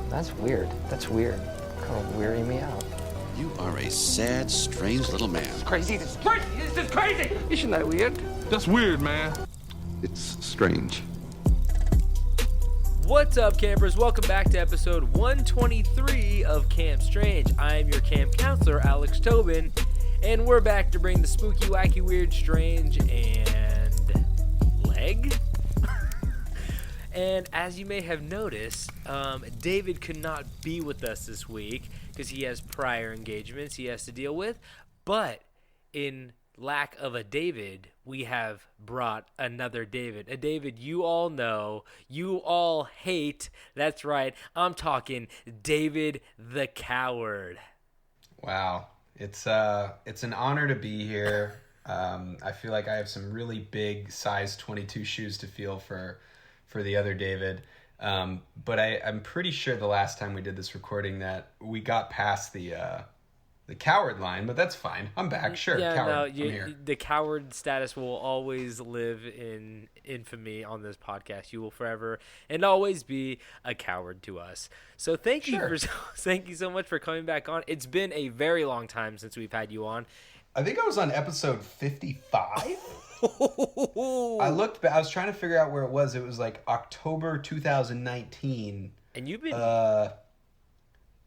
That's weird. That's weird. Kind of weirding me out. You are a sad, strange little man. Crazy. This is crazy. This is crazy. Isn't that weird? That's weird, man. It's strange. What's up, campers? Welcome back to episode 123 of Camp Strange. I am your camp counselor, Alex Tobin, and we're back to bring the spooky, wacky, weird, strange, and leg? And as you may have noticed, David could not be with us this week because he has prior engagements he has to deal with, but in lack of a David, we have brought another David. A David you all know, you all hate. That's right. I'm talking David the Coward. Wow. It's an honor to be here. I feel like I have some really big size 22 shoes to fill for the other David. But I'm pretty sure the last time we did this recording that we got past the coward line, but that's fine. I'm back. Sure, yeah, coward. no, I'm here. The coward status will always live in infamy on this podcast. You will forever and always be a coward to us. So thank you so much for coming back on. It's been a very long time since we've had you on. I think I was on episode 55. I was trying to figure out where it was. It was like October 2019. And you've been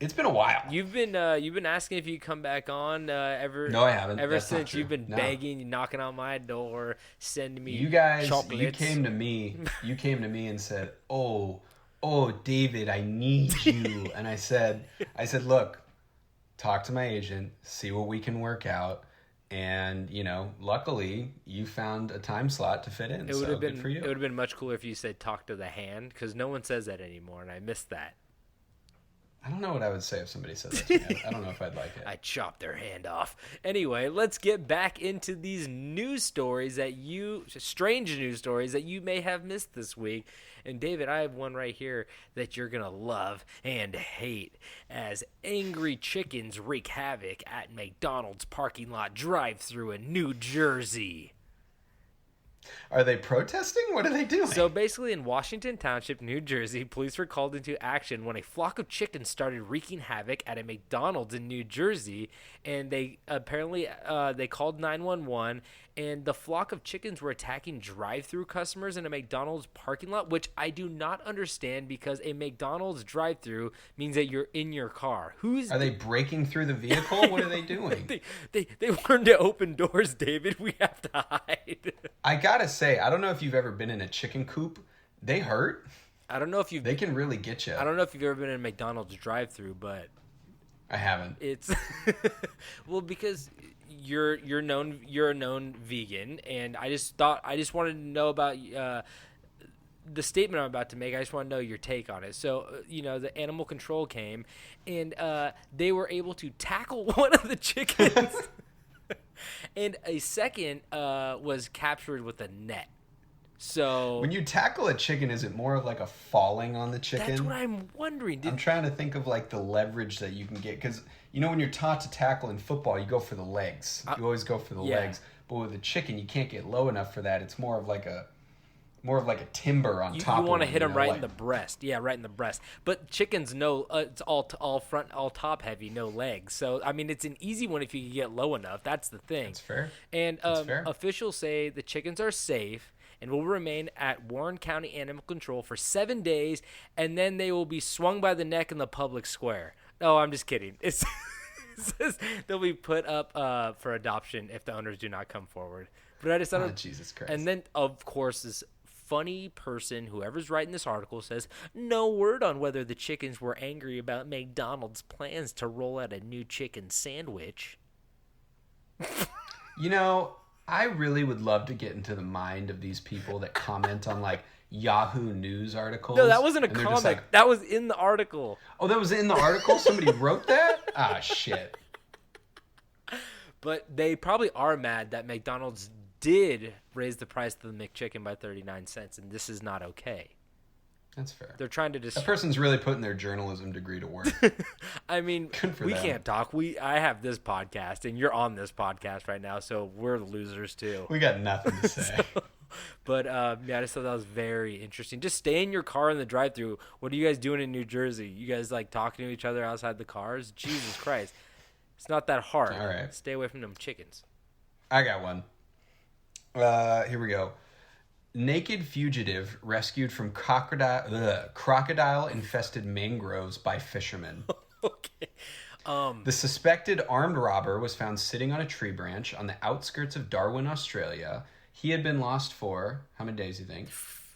it's been a while. You've been asking if you come back on ever. No, I haven't. Ever That's not since true. you've been No. begging, knocking on my door, sending me You guys, chocolates. you came to me and said, "Oh, David, I need you." And I said, "Look, talk to my agent, see what we can work out." And, luckily you found a time slot to fit in. It would have been good for you. It would have been much cooler if you said talk to the hand, because no one says that anymore, and I missed that. I don't know what I would say if somebody said that to me. I don't know if I'd like it. I'd chop their hand off. Anyway, let's get back into these strange news stories that you may have missed this week. And David, I have one right here that you're going to love and hate, as angry chickens wreak havoc at McDonald's parking lot drive-thru in New Jersey. Are they protesting? What are they doing? So basically in Washington Township, New Jersey, police were called into action when a flock of chickens started wreaking havoc at a McDonald's in New Jersey, and they apparently they called 911, and the flock of chickens were attacking drive-through customers in a McDonald's parking lot, which I do not understand, because a McDonald's drive-through means that you're in your car. Are they breaking through the vehicle? What are they doing? They learned to open doors, David. We have to hide. I gotta say, I don't know if you've ever been in a chicken coop. They hurt. I don't know if you've. They can really get you. I don't know if you've ever been in a McDonald's drive-through, but I haven't. it's well, because you're a known vegan, and I just wanted to know about the statement I'm about to make. I just want to know your take on it. So the animal control came, and they were able to tackle one of the chickens. And a second was captured with a net. So when you tackle a chicken, is it more of like a falling on the chicken? That's what I'm wondering. I'm trying to think of like the leverage that you can get, because when you're taught to tackle in football, you go for the legs. You always go for the legs. But with a chicken, you can't get low enough for that. It's more of like a timber on top. You want to hit them right like, in the breast. Yeah, right in the breast. But chickens, no, it's all front, all top heavy, no legs. So I mean, it's an easy one if you can get low enough. That's the thing. That's fair. And That's fair. Officials say the chickens are safe and will remain at Warren County Animal Control for 7 days, and then they will be swung by the neck in the public square. No, I'm just kidding. It says they'll be put up for adoption if the owners do not come forward. But I just thought, Jesus Christ. And then, of course, this funny person, whoever's writing this article, says no word on whether the chickens were angry about McDonald's plans to roll out a new chicken sandwich. I really would love to get into the mind of these people that comment on like Yahoo News articles. No, that wasn't a comment. That was in the article. Oh, that was in the article? Somebody wrote that? Ah, shit. But they probably are mad that McDonald's did raise the price of the McChicken by 39 cents, and this is not okay. That's fair. They're trying to That person's really putting their journalism degree to work. I mean, we can't talk. I have this podcast, and you're on this podcast right now, so we're losers too. We got nothing to say. But yeah, I just thought that was very interesting. Just stay in your car in the drive-thru. What are you guys doing in New Jersey? You guys like talking to each other outside the cars? Jesus Christ, it's not that hard. All right. Stay away from them chickens. I got one. Here we go. Naked fugitive rescued from crocodile-infested mangroves by fishermen. Okay. The suspected armed robber was found sitting on a tree branch on the outskirts of Darwin, Australia. He had been lost for how many days, you think?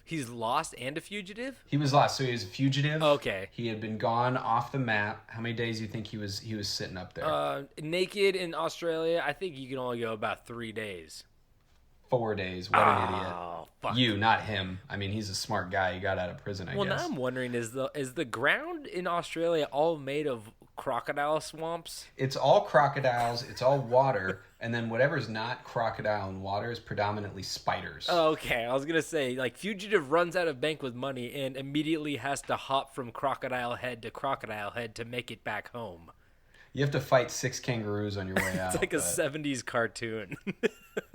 He's lost and a fugitive? He was lost, so he was a fugitive. Okay. He had been gone off the map. How many days do you think he was sitting up there? Naked in Australia, I think you can only go about 3 days. 4 days. What an idiot. Oh, fuck. You, not him. I mean, he's a smart guy. He got out of prison, I guess. Well, now I'm wondering, is the ground in Australia all made of crocodile swamps? It's all crocodiles. It's all water. And then whatever's not crocodile and water is predominantly spiders. Oh, okay. I was going to say, like, fugitive runs out of bank with money and immediately has to hop from crocodile head to crocodile head to make it back home. You have to fight 6 kangaroos on your way out. It's like a 70s cartoon.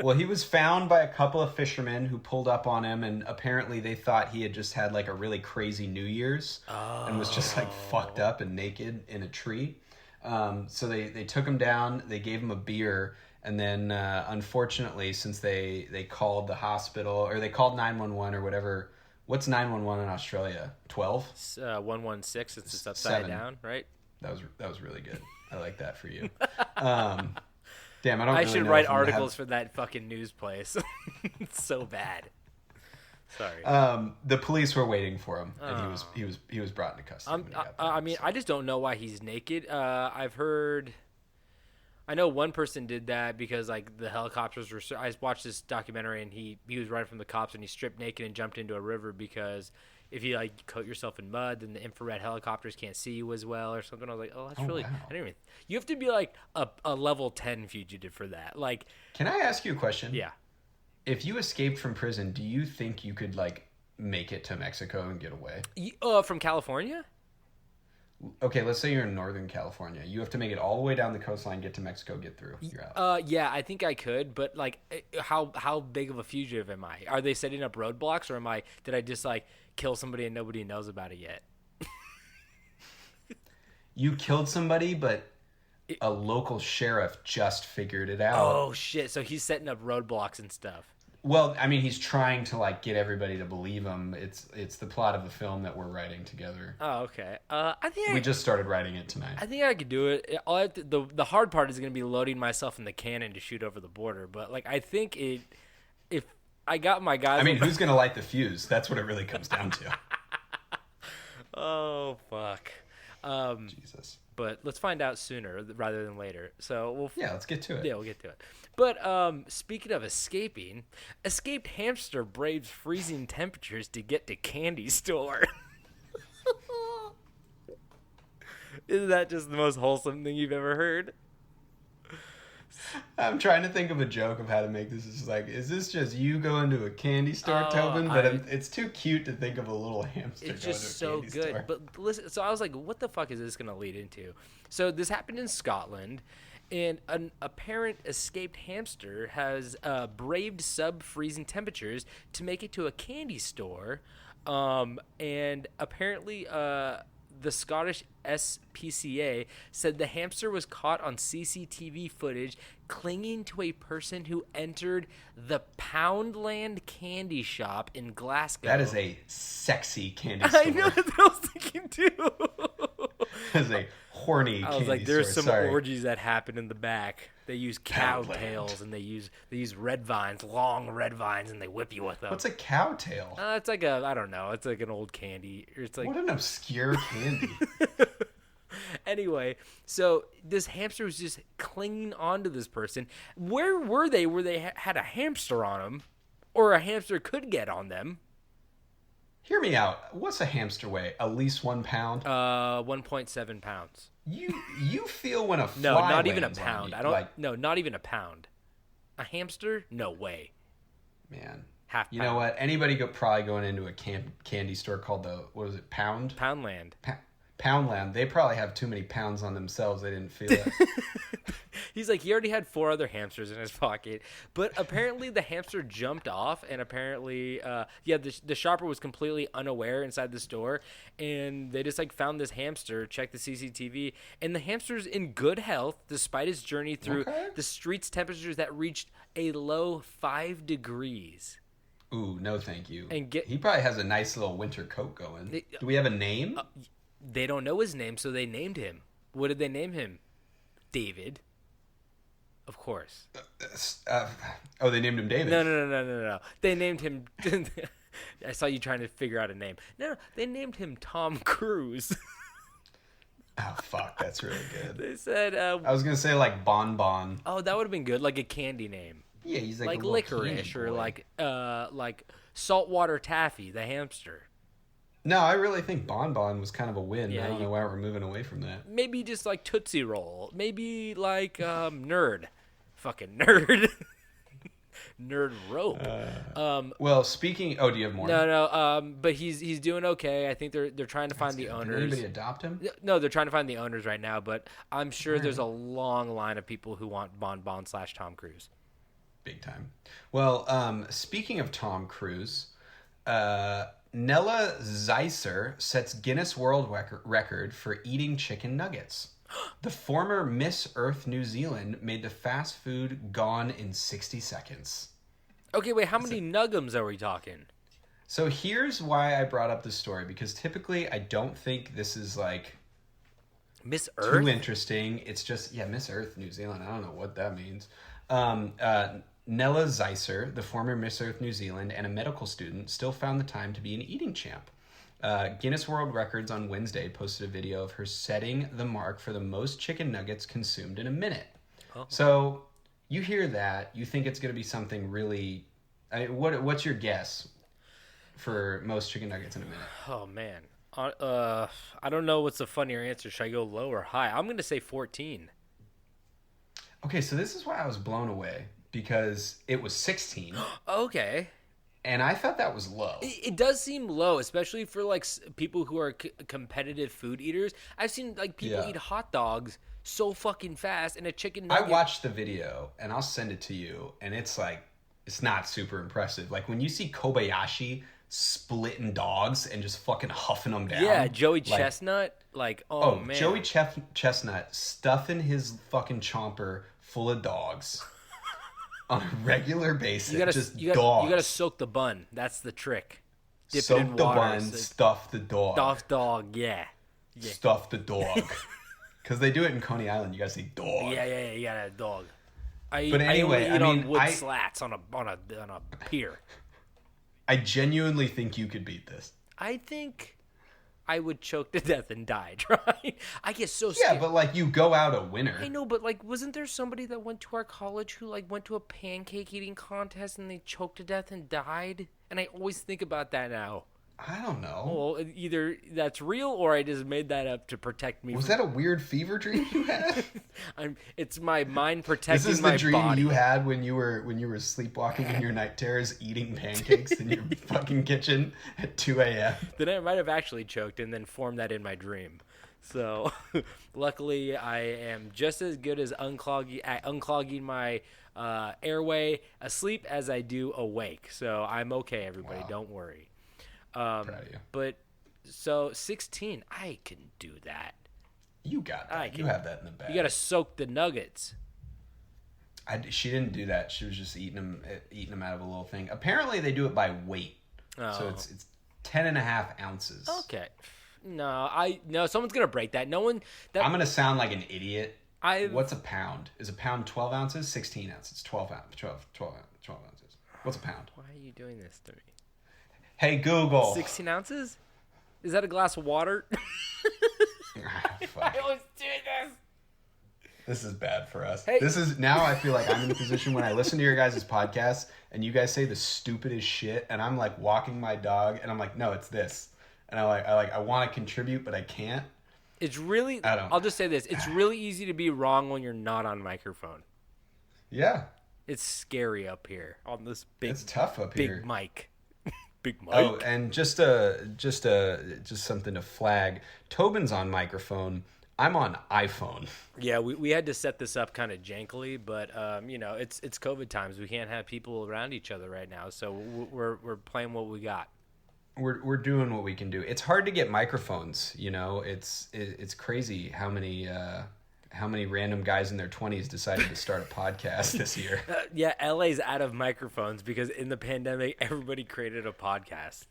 Well, he was found by a couple of fishermen who pulled up on him, and apparently they thought he had just had like a really crazy New Year's and was just like fucked up and naked in a tree. So they took him down, they gave him a beer, and then unfortunately, since they called the hospital, or they called 911 or whatever. What's 911 in Australia? 12? 116 since it's upside 7. down, right? That was really good. I like that for you. Damn, I don't. I really should know write if I'm gonna articles for that fucking news place. It's so bad. Sorry. The police were waiting for him, and he was brought into custody. I mean, I just don't know why he's naked. I've heard. I know one person did that because like the helicopters were. I watched this documentary and he was running from the cops and he stripped naked and jumped into a river because if you like coat yourself in mud, then the infrared helicopters can't see you as well or something. I was like, oh, that's really. Wow. I didn't even. You have to be like a level 10 fugitive for that. Like, Can I ask you a question? yeah. If you escaped from prison, do you think you could like make it to Mexico and get away? From California? Okay, let's say you're in Northern California. You have to make it all the way down the coastline, get to Mexico, get through. You're out. Yeah, I think I could, but like, how big of a fugitive am I? Are they setting up roadblocks, or did I just like kill somebody and nobody knows about it yet? You killed somebody, but a local sheriff just figured it out. Oh shit! So he's setting up roadblocks and stuff. Well, I mean, he's trying to like get everybody to believe him. It's the plot of the film that we're writing together. Oh, okay. I think we just started writing it tonight. I think I could do it. All I have to, the hard part is going to be loading myself in the cannon to shoot over the border. But like, I think if I got my guys. I mean, who's going to light the fuse? That's what it really comes down to. Oh fuck. Jesus. But let's find out sooner rather than later. So let's get to it. Yeah, we'll get to it. But speaking of escaping, escaped hamster braves freezing temperatures to get to candy store. Isn't that just the most wholesome thing you've ever heard? I'm trying to think of a joke of how to make this. It's like, is this just you going to a candy store, Tobin? But it's too cute to think of a little hamster. It's going just to a so candy good. store. But listen, so I was like, what the fuck is this going to lead into? So this happened in Scotland, and an apparent escaped hamster has braved sub-freezing temperatures to make it to a candy store, and apparently the Scottish SPCA said the hamster was caught on CCTV footage clinging to a person who entered the Poundland candy shop in Glasgow. That is a sexy candy store. I know, that's what I was thinking too. That is a horny candy store. I was like, there's some Sorry. orgies that happen in the back. They use cow tails and they use red vines, long red vines, and they whip you with them. What's a cow tail? It's like I don't know. It's like an old candy. It's like What an obscure candy. Anyway, so this hamster was just clinging onto this person. Where were they? Where they had a hamster on them, or a hamster could get on them? Hear me out. What's a hamster weigh? At least 1 pound? 1.7 pounds. You feel when a fly No, not even a lands on pound. you, I don't. like, No, not even a pound. A hamster? No way. man. Half You know pound. what? Anybody probably going into a candy store called what was it? Pound? Poundland. Poundland, they probably have too many pounds on themselves. They didn't feel it. He's like, he already had 4 other hamsters in his pocket. But apparently the hamster jumped off, and apparently, the shopper was completely unaware inside the store, and they just, like, found this hamster, checked the CCTV, and the hamster's in good health despite his journey through the street's temperatures that reached a low 5 degrees. Ooh, no thank you. And he probably has a nice little winter coat going. Do we have a name? They don't know his name, so they named him. What did they name him? David. Of course. They named him David. No. They named him. I saw you trying to figure out a name. No, they named him Tom Cruise. Oh, fuck. That's really good. They said. I was going to say, like, Bon Bon. Oh, that would have been good. Like a candy name. Yeah, he's like a licorice or like saltwater taffy, the hamster. No, I really think Bon Bon was kind of a win. Yeah, I don't know why we're moving away from that. Maybe just like Tootsie Roll. Maybe like Nerd. Fucking Nerd. Nerd Rope. Well, speaking... Oh, do you have more? No. But he's doing okay. I think they're trying to find the owners. Did anybody adopt him? No, they're trying to find the owners right now, but I'm sure there's a long line of people who want Bon Bon / Tom Cruise. Big time. Well, speaking of Tom Cruise... Nella Zeiser sets Guinness World Record for eating chicken nuggets. The former Miss Earth New Zealand made the fast food gone in 60 seconds. Okay, wait, how many nuggums are we talking? So here's why I brought up this story, because typically I don't think this is like Miss Earth? too interesting. It's just, Miss Earth New Zealand. I don't know what that means. Nella Zeiser, the former Miss Earth New Zealand and a medical student, still found the time to be an eating champ. Guinness World Records on Wednesday posted a video of her setting the mark for the most chicken nuggets consumed in a minute. Oh. So you hear that, you think it's going to be something really... what's your guess for most chicken nuggets in a minute? Oh, man. I don't know what's a funnier answer. Should I go low or high? I'm going to say 14. Okay, so this is why I was blown away. Because it was 16. Okay. And I thought that was low. It does seem low, especially for like people who are competitive food eaters. I've seen like people eat hot dogs so fucking fast, and a chicken nugget. I watched the video, and I'll send it to you, and it's like, it's not super impressive. Like when you see Kobayashi splitting dogs and just fucking huffing them down. Yeah, Joey Chestnut. Like, oh man. Joey Chestnut stuffing his fucking chomper full of dogs. On a regular basis, you gotta soak the bun. That's the trick. Dip soak it in the water, bun, stuff the dog. Stuff dog, yeah. Stuff the dog. Because they do it in Coney Island. You gotta say dog. Yeah. You gotta dog. I anyway, eat on wood slats on a pier. I genuinely think you could beat this. I think I would choke to death and die trying. I get so scared. Yeah, but like you go out a winner. I know, but like, wasn't there somebody that went to our college who like went to a pancake eating contest and they choked to death and died? And I always think about that now. I don't know. Well, either that's real or I just made that up to protect me. Was that a weird fever dream you had? It's my mind protecting my body. This is the dream you had when you were sleepwalking in your night terrors, eating pancakes in your fucking kitchen at 2 a.m. Then I might have actually choked and then formed that in my dream. So, luckily, I am just as good as unclogging my airway asleep as I do awake. So I'm okay, everybody. Wow. Don't worry. Proud of you. But so 16, I can do that. You got that. You have that in the bag. You got to soak the nuggets. She didn't do that. She was just eating them out of a little thing. Apparently, they do it by weight. Oh. So it's 10.5 ounces. Okay. No, someone's gonna break that. I'm gonna sound like an idiot. What's a pound? Is a pound 12 ounces? 16 ounces. 12 ounces. What's a pound? Why are you doing this to me? Hey, Google. 16 ounces? Is that a glass of water? I always do this. This is bad for us. Hey. Now I feel like I'm in the position when I listen to your guys' podcasts and you guys say the stupidest shit and I'm like walking my dog and I'm like, no, it's this. And I want to contribute, but I can't. It's really, I'll just say this. It's really easy to be wrong when you're not on microphone. Yeah. It's scary up here on this big, it's tough up here. Big mic. Big Mike. Oh, and just something to flag. Tobin's on microphone. I'm on iPhone. Yeah, we had to set this up kind of jankily, but it's COVID times. We can't have people around each other right now, so we're playing what we got. We're doing what we can do. It's hard to get microphones. It's crazy how many random guys in their 20s decided to start a podcast this year. Yeah, LA's out of microphones because in the pandemic, everybody created a podcast.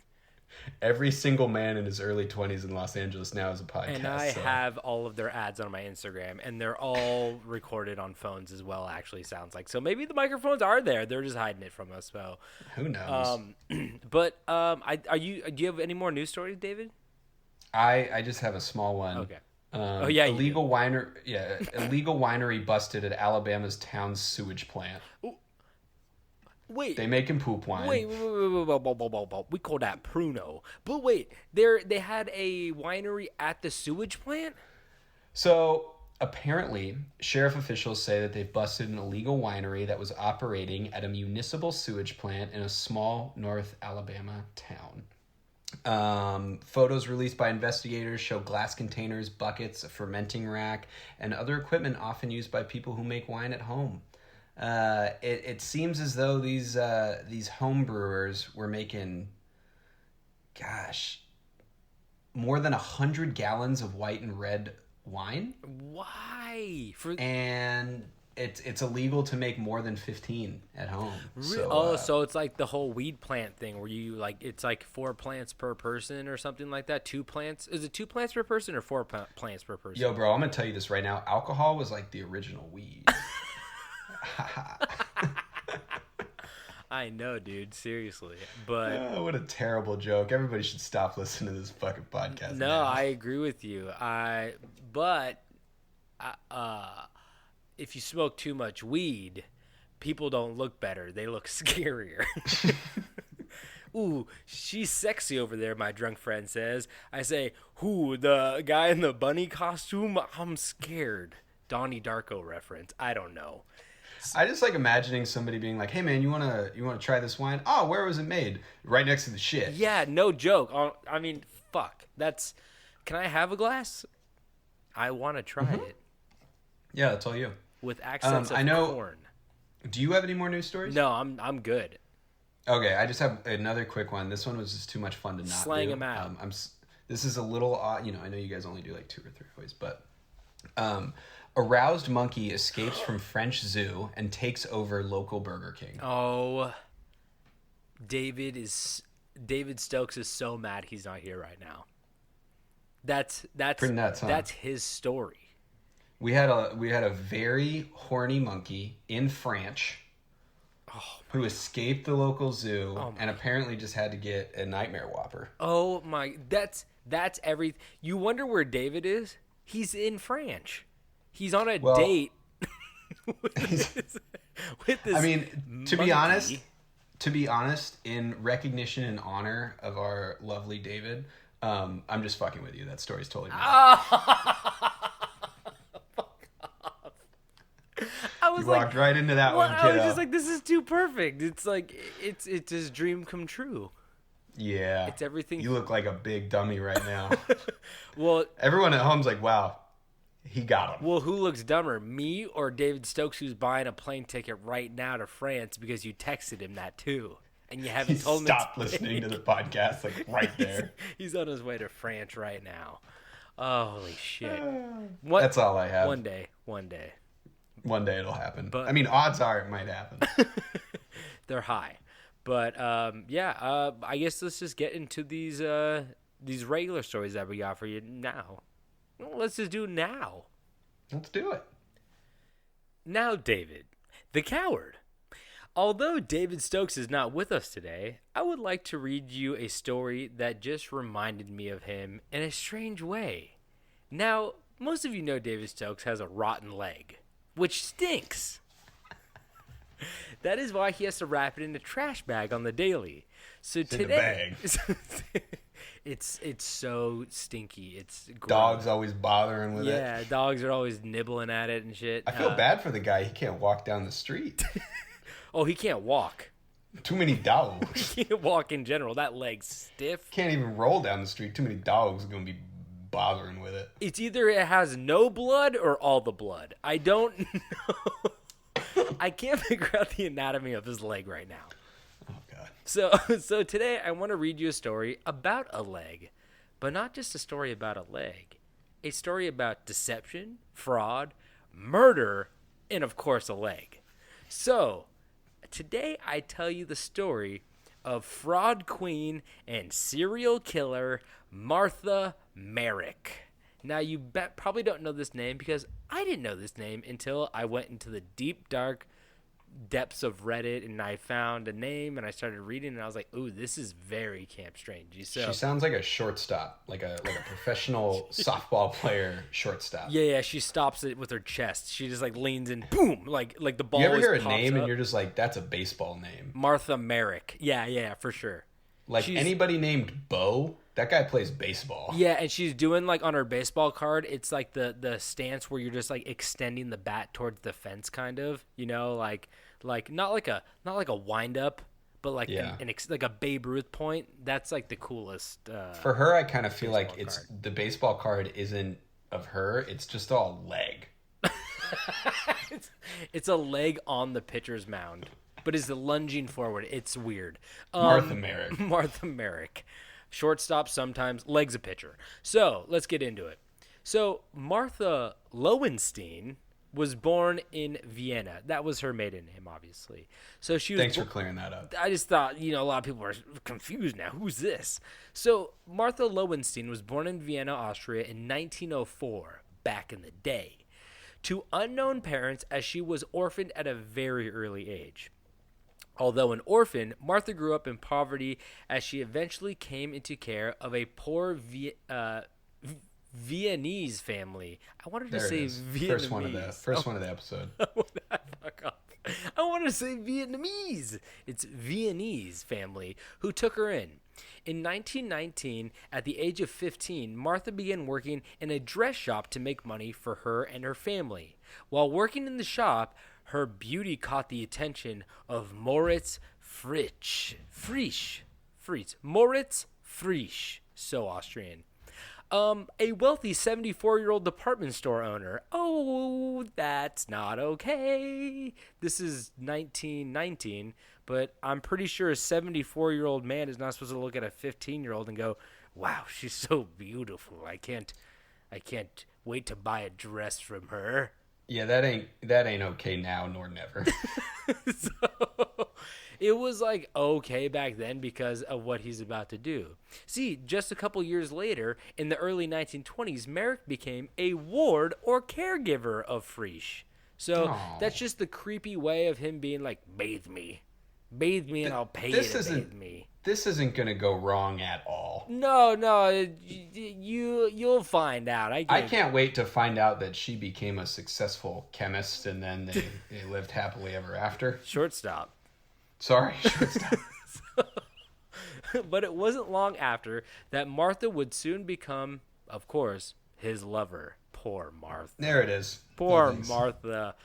Every single man in his early 20s in Los Angeles now has a podcast. And I have all of their ads on my Instagram, and they're all recorded on phones as well, actually, sounds like. So maybe the microphones are there. They're just hiding it from us. So who knows? Do you have any more news stories, David? I just have a small one. Okay. Illegal winery busted at Alabama's town sewage plant. Wait. They make him poop wine. Wait. We call that Pruno. But wait, they had a winery at the sewage plant? So apparently, sheriff officials say that they've busted an illegal winery that was operating at a municipal sewage plant in a small North Alabama town. Photos released by investigators show glass containers, buckets, a fermenting rack, and other equipment often used by people who make wine at home. It seems as though these home brewers were making, more than 100 gallons of white and red wine. Why? And it's illegal to make more than 15 at home. So it's like the whole weed plant thing where you it's like 4 plants per person or something like that. 2 plants? Is it 2 plants per person or 4 plants per person? Yo, bro, I'm gonna tell you this right now. Alcohol was like the original weed. I know, dude. Seriously, but what a terrible joke. Everybody should stop listening to this fucking podcast. No, now. I agree with you. If you smoke too much weed, people don't look better. They look scarier. Ooh, she's sexy over there, my drunk friend says. I say, who, the guy in the bunny costume? I'm scared. Donnie Darko reference. I don't know. I just like imagining somebody being like, "Hey man, you wanna try this wine? Oh, where was it made? Right next to the shit." Yeah, no joke. I mean, fuck. Can I have a glass? I want to try it. Yeah, that's all you. With accents of corn. Do you have any more news stories? No, I'm good. Okay, I just have another quick one. This one was just too much fun to not slang do. them out. This is a little odd. I know you guys only do like 2 or 3 always, but aroused monkey escapes from French zoo and takes over local Burger King. Oh, David Stokes is so mad he's not here right now. That's pretty nuts, huh? That's his story. We had a very horny monkey in France who escaped the local zoo and apparently just had to get a nightmare whopper. Oh my, that's everything. You wonder where David is? He's in France. He's on a date with this I mean, to monkey. be honest, in recognition and honor of our lovely David, I'm just fucking with you. That story's totally made up. You walked right into that one, kiddo. I was just like, this is too perfect. It's like it's his dream come true. Yeah, it's everything. You look like a big dummy right now. Well, everyone at home's like, wow, he got him. Well, who looks dumber, me or David Stokes, who's buying a plane ticket right now to France because you texted him that too, and you haven't told him. Stop listening to the podcast, like right there. He's on his way to France right now. Oh, holy shit! That's all I have. One day. One day it'll happen. But I mean, odds are it might happen. They're high. But I guess let's just get into these regular stories that we got for you now. Well, let's just do it now. Let's do it. Now, David, the coward. Although David Stokes is not with us today, I would like to read you a story that just reminded me of him in a strange way. Now, most of you know David Stokes has a rotten leg, which stinks. That is why he has to wrap it in a trash bag on the daily. So it's today, in a bag. it's so stinky. It's gross. Dogs always bothering with it. Yeah, dogs are always nibbling at it and shit. I feel bad for the guy. He can't walk down the street. Oh, he can't walk. Too many dogs. Can't walk in general. That leg's stiff. Can't even roll down the street. Too many dogs are going to be bothering with it. It's either it has no blood or all the blood. I don't know. I can't figure out the anatomy of his leg right now. Oh, God. So today I want to read you a story about a leg, but not just a story about a leg. A story about deception, fraud, murder, and of course a leg. So today I tell you the story of fraud queen and serial killer Martha Marek. Now, you probably don't know this name because I didn't know this name until I went into the deep, dark depths of Reddit and I found a name and I started reading and I was like, ooh, this is very Camp Strange. So, she sounds like a shortstop, like a professional softball player shortstop. Yeah, she stops it with her chest. She just like leans in, boom, like the ball. You ever hear a pops name up. and you're just like, that's a baseball name? Martha Marek. Yeah, for sure. Like anybody named Bo, that guy plays baseball. Yeah, and she's doing like on her baseball card, it's like the stance where you're just like extending the bat towards the fence, kind of. You know, like not like a wind up, but like like a Babe Ruth point. That's like the coolest. For her, I kind of feel like card. it's the baseball card isn't of her. It's just all leg. It's a leg on the pitcher's mound, but is lunging forward. It's weird. Martha Marek. Martha Marek. Shortstop sometimes, legs a pitcher. So let's get into it. So Martha Lowenstein was born in Vienna. That was her maiden name, obviously. So she was. Thanks for clearing that up. I just thought, a lot of people are confused now. Who's this? So Martha Lowenstein was born in Vienna, Austria in 1904, back in the day, to unknown parents as she was orphaned at a very early age. Although an orphan, Martha grew up in poverty as she eventually came into care of a poor Viennese family. I wanted to say Vietnamese. First one of the episode. Fuck off. I wanted to say Vietnamese. It's Viennese family who took her in. In 1919, at the age of 15, Martha began working in a dress shop to make money for her and her family. While working in the shop, her beauty caught the attention of Moritz Frisch. Moritz Frisch. So Austrian. A wealthy 74-year-old department store owner. Oh, that's not okay. This is 1919, but I'm pretty sure a 74-year-old man is not supposed to look at a 15-year-old and go, wow, she's so beautiful. I can't wait to buy a dress from her. Yeah, that ain't okay now nor never. So it was like okay back then because of what he's about to do. See, just a couple years later, in the early 1920s, Marek became a ward or caregiver of Frisch. So that's just the creepy way of him being like, bathe me and I'll pay you to bathe me. This isn't going to go wrong at all. No, you'll find out. I can't wait to find out that she became a successful chemist and then they lived happily ever after. Shortstop. Sorry, shortstop. But it wasn't long after that Martha would soon become, of course, his lover. Poor Martha. There it is. Poor Martha.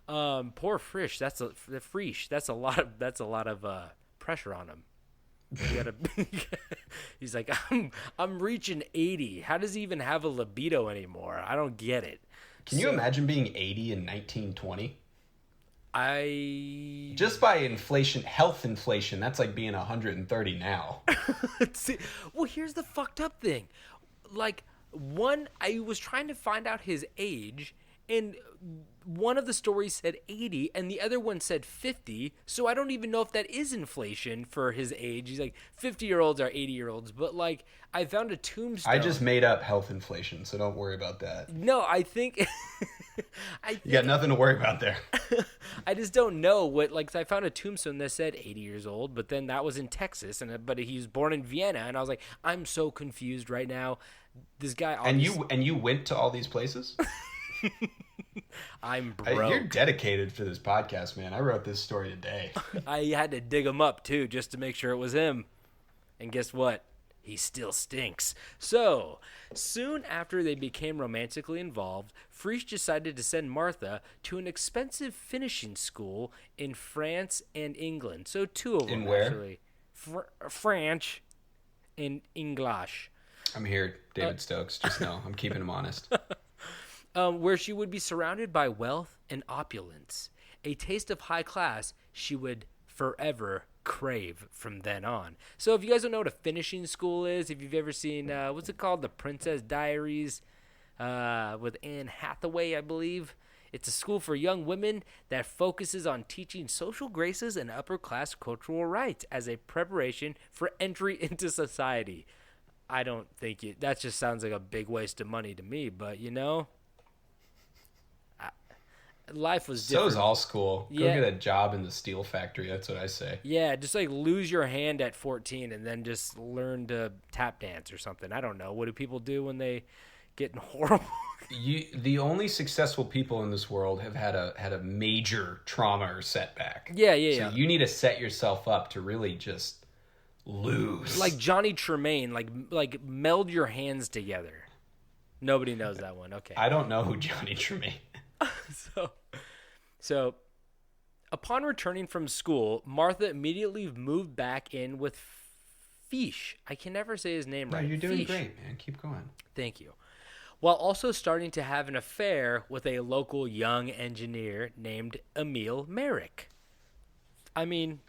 Poor Frisch. That's a lot of pressure on him. He's like, I'm reaching 80. How does he even have a libido anymore? I don't get it. Can you imagine being 80 in 1920? Just by inflation, health inflation, that's like being 130 now. Well, here's the fucked up thing. Like, I was trying to find out his age, and one of the stories said 80 and the other one said 50, so I don't even know if that is inflation for his age. He's like, 50-year-olds are 80-year-olds, but like, I found a tombstone. I just made up health inflation, so don't worry about that. No, I think you got nothing to worry about there. I just don't know what, like, I found a tombstone that said 80 years old, but then that was in Texas, but he was born in Vienna, and I was like, I'm so confused right now. This guy obviously... And you went to all these places? I'm broke. You're dedicated for this podcast, man. I wrote this story today. I had to dig him up too, just to make sure it was him. And guess what? he still stinks. So, soon after they became romantically involved, Frisch decided to send Martha to an expensive finishing school in France and England. So, two of them, In where? actually. French and English. I'm here, David Stokes. Just know I'm keeping him honest. Where she would be surrounded by wealth and opulence. A taste of high class she would forever crave from then on. So if you guys don't know what a finishing school is, if you've ever seen, what's it called? The Princess Diaries with Anne Hathaway, I believe. It's a school for young women that focuses on teaching social graces and upper-class cultural rights as a preparation for entry into society. I don't think that just sounds like a big waste of money to me, but, life was different. So is all school. Go Yeah. get a job in the steel factory. That's what I say. Yeah, just like lose your hand at 14 and then just learn to tap dance or something. I don't know. What do people do when they get in horrible? The only successful people in this world have had a major trauma or setback. Yeah. So you need to set yourself up to really just lose. Like Johnny Tremaine, like meld your hands together. Nobody knows that one. Okay. I don't know who Johnny Tremaine. So, upon returning from school, Martha immediately moved back in with Fish. I can never say his name right. You're doing Fish. great, man. Keep going. Thank you. While also starting to have an affair with a local young engineer named Emil Marek. I mean,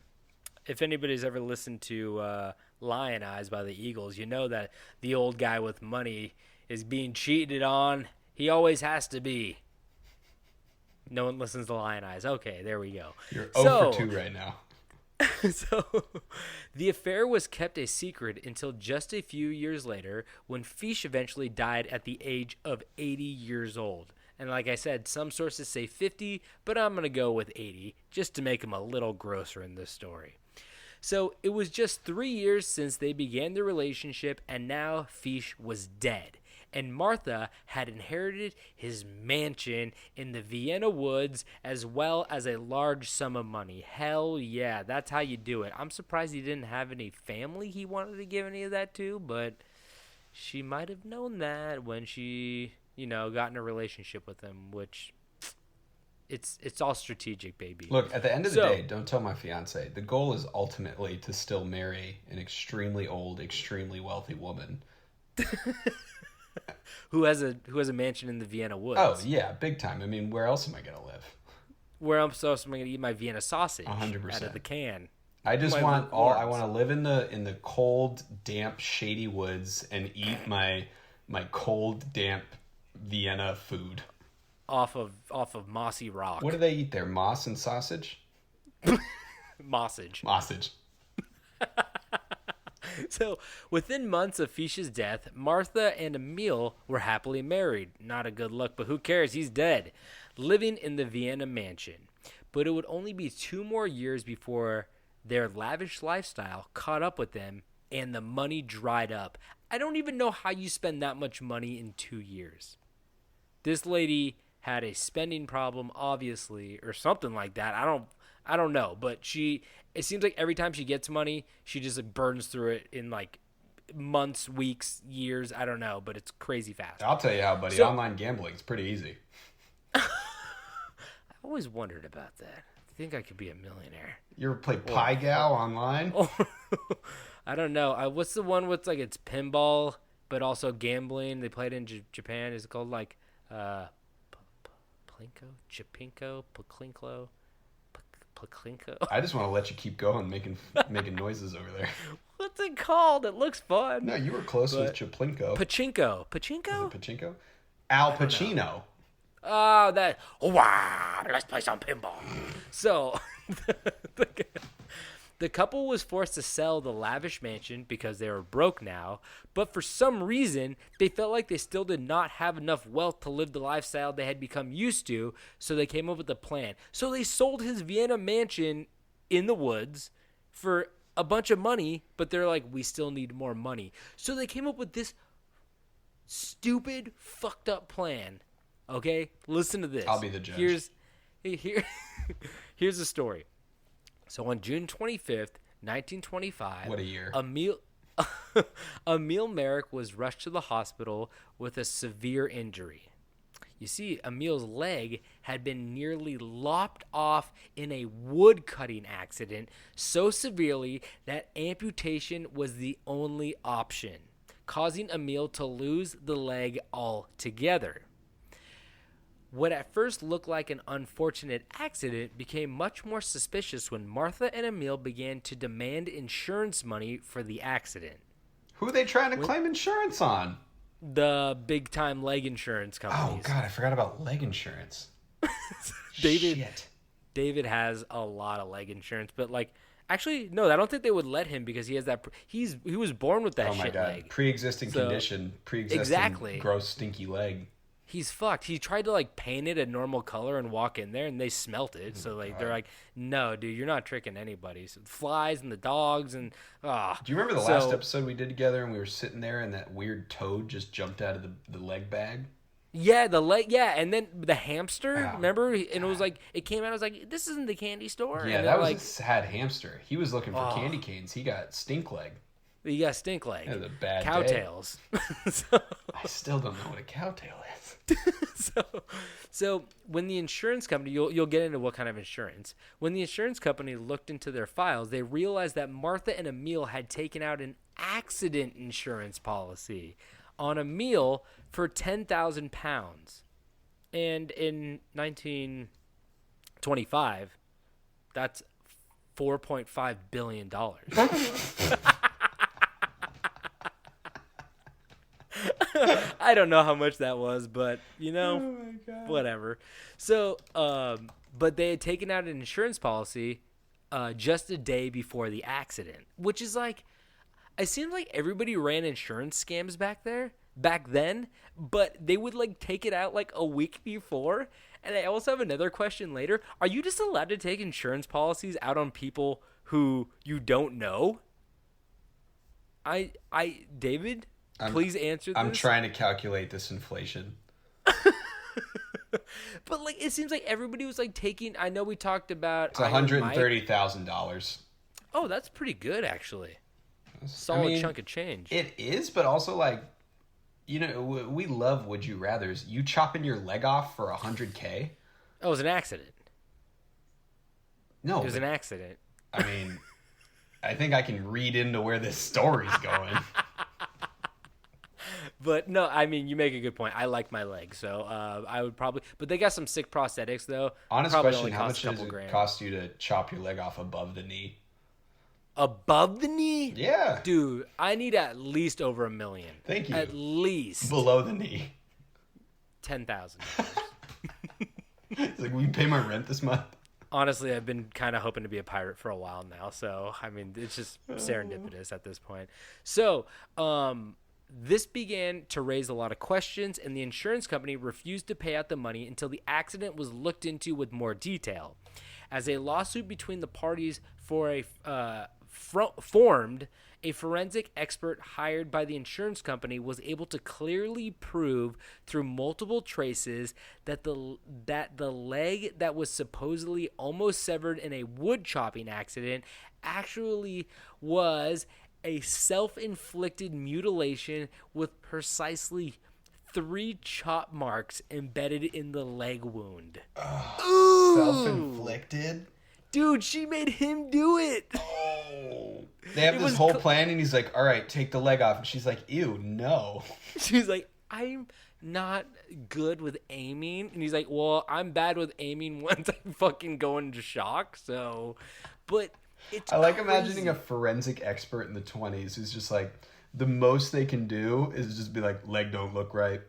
if anybody's ever listened to Lion Eyes by the Eagles, you know that the old guy with money is being cheated on. He always has to be. No one listens to Lion Eyes. Okay, there we go. You're 0 for 2 right now. So, the affair was kept a secret until just a few years later when Fish eventually died at the age of 80 years old. And like I said, some sources say 50, but I'm going to go with 80 just to make him a little grosser in this story. So, it was just 3 years since they began their relationship, and now Fish was dead. And Martha had inherited his mansion in the Vienna woods as well as a large sum of money. Hell yeah, that's how you do it. I'm surprised he didn't have any family he wanted to give any of that to, but she might have known that when she, got in a relationship with him, which it's all strategic, baby. Look, at the end of the day, don't tell my fiance. The goal is ultimately to still marry an extremely old, extremely wealthy woman. Who has a mansion in the Vienna woods. Oh, yeah, big time. I mean, where else am I going to live? Where else am I going to eat my Vienna sausage? 100%. Out of the can. I just My want lukewarms. I want to live in the cold, damp, shady woods and eat my cold, damp Vienna food. Off of mossy rock. What do they eat there? Moss and sausage? Mossage. Mossage. So, within months of Fish's death, Martha and Emil were happily married. Not a good look, but who cares? He's dead. Living in the Vienna mansion. But it would only be 2 more years before their lavish lifestyle caught up with them and the money dried up. I don't even know how you spend that much money in 2 years. This lady had a spending problem, obviously, or something like that. I don't know, but it seems like every time she gets money, she just burns through it in like months, weeks, years. I don't know, but it's crazy fast. I'll tell you how, buddy. Online gambling is pretty easy. I've always wondered about that. I think I could be a millionaire. You ever play Pai Gal online? Oh, I don't know. What's the one with it's pinball, but also gambling? They played in Japan. Is it called Plinko, Chipinko, Paclinklo? I just want to let you keep going, making noises over there. What's it called? It looks fun. No, you were close with Chiplinko. Pachinko. Was it Pachinko? Al Pacino. Oh, wow, let's play some pinball. So, the couple was forced to sell the lavish mansion because they were broke now, but for some reason, they felt like they still did not have enough wealth to live the lifestyle they had become used to, so they came up with a plan. So they sold his Vienna mansion in the woods for a bunch of money, but they're like, we still need more money. So they came up with this stupid, fucked up plan. Okay? Listen to this. I'll be the judge. Here's the story. So on June 25th, 1925, What a year. Emil Emil Marek was rushed to the hospital with a severe injury. You see, Emil's leg had been nearly lopped off in a wood-cutting accident so severely that amputation was the only option, causing Emil to lose the leg altogether. What at first looked like an unfortunate accident became much more suspicious when Martha and Emil began to demand insurance money for the accident. Who are they trying to claim insurance on? The big-time leg insurance Oh, companies. God, I forgot about leg insurance. Shit. David has a lot of leg insurance, but like, actually, no, I don't think they would let him because he has that. He was born with that Oh, my shit God. leg. Pre-existing condition. Pre-existing Exactly. gross, stinky leg. He's fucked. He tried to like paint it a normal color and walk in there, and they smelt it. So like, they're like, "No, dude, you're not tricking anybody." So the flies and the dogs and Do you remember the last episode we did together, and we were sitting there, and that weird toad just jumped out of the leg bag? Yeah, the leg. Yeah, and then the hamster. Oh, remember? And it was like it came out. I was like, "This isn't the candy store." Yeah, and that was like, a sad hamster. He was looking for candy canes. He got stink leg. you got stink leg. That was a bad day. Cowtails. So, I still don't know what a cowtail is. so when the insurance company, you'll get into what kind of insurance. When the insurance company looked into their files, they realized that Martha and Emil had taken out an accident insurance policy on Emil for £10,000, and in 1925, that's $4.5 billion. I don't know how much that was, but whatever. So, but they had taken out an insurance policy just a day before the accident, which is like, it seemed like everybody ran insurance scams back then, but they would like take it out like a week before. And I also have another question later. Are you just allowed to take insurance policies out on people who you don't know? David, please answer this. I'm trying to calculate this inflation. But like, it seems like everybody was like taking. I know we talked about. It's $130,000. Oh, that's pretty good actually. Solid chunk of change. It is, but also like, you know, we love Would You Rathers. You chopping your leg off for $100K? Oh, it was an accident. No, it was an accident. I mean, I think I can read into where this story's going. But no, I mean, you make a good point. I like my leg, so I would probably. But they got some sick prosthetics, though. Honest question: how much does it cost you to chop your leg off above the knee? Above the knee? Yeah, dude, I need at least over $1 million. Thank you. At least below the knee. $10,000. It's like, will you pay my rent this month? Honestly, I've been kind of hoping to be a pirate for a while now, so I mean, it's just serendipitous at this point. So, this began to raise a lot of questions, and the insurance company refused to pay out the money until the accident was looked into with more detail. As a lawsuit between the parties formed, a forensic expert hired by the insurance company was able to clearly prove through multiple traces that the leg that was supposedly almost severed in a wood chopping accident actually was a self-inflicted mutilation with precisely 3 chop marks embedded in the leg wound. Self-inflicted? Dude, she made him do it. Oh. They have this whole plan, and he's like, all right, take the leg off. And she's like, ew, no. She's like, I'm not good with aiming. And he's like, well, I'm bad with aiming once I fucking go into shock. So, but it's I like crazy. imagining a forensic expert in the 20s who's just like, the most they can do is just be like, leg don't look right.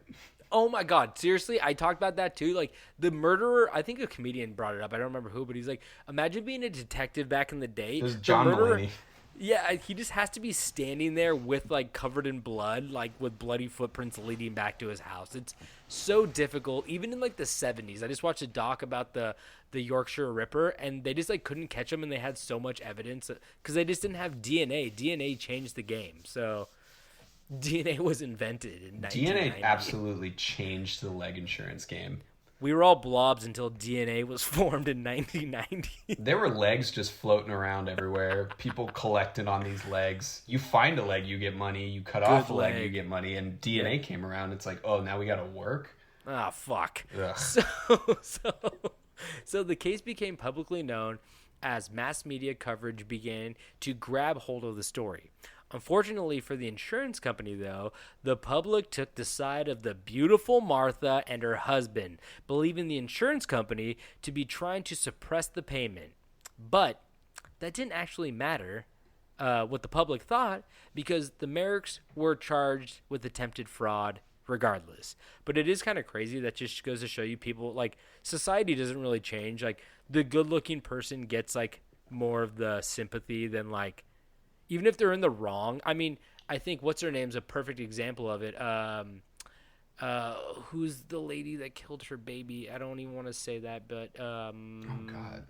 Oh my God, seriously, I talked about that too. Like, the murderer, I think a comedian brought it up. I don't remember who, but he's like, imagine being a detective back in the day. There's John Mulaney. Yeah, he just has to be standing there with, like, covered in blood, like, with bloody footprints leading back to his house. It's so difficult. Even in, like, the 70s, I just watched a doc about the Yorkshire Ripper, and they just, like, couldn't catch him, and they had so much evidence because they just didn't have DNA. DNA changed the game, so DNA was invented in 1990. DNA absolutely changed the leg insurance game. We were all blobs until DNA was formed in 1990. There were legs just floating around everywhere. People collected on these legs. You find a leg, you get money. You cut off a leg, you get money. And DNA came around. It's like, oh, now we got to work. Ah, fuck. Ugh. So the case became publicly known as mass media coverage began to grab hold of the story. Unfortunately for the insurance company, though, the public took the side of the beautiful Martha and her husband, believing the insurance company to be trying to suppress the payment. But that didn't actually matter what the public thought, because the Mareks were charged with attempted fraud regardless. But it is kind of crazy. That just goes to show you, people, like, society doesn't really change. Like, the good-looking person gets, like, more of the sympathy than, like, even if they're in the wrong. I mean, I think what's her name's a perfect example of it. Who's the lady that killed her baby? I don't even want to say that, but Oh God,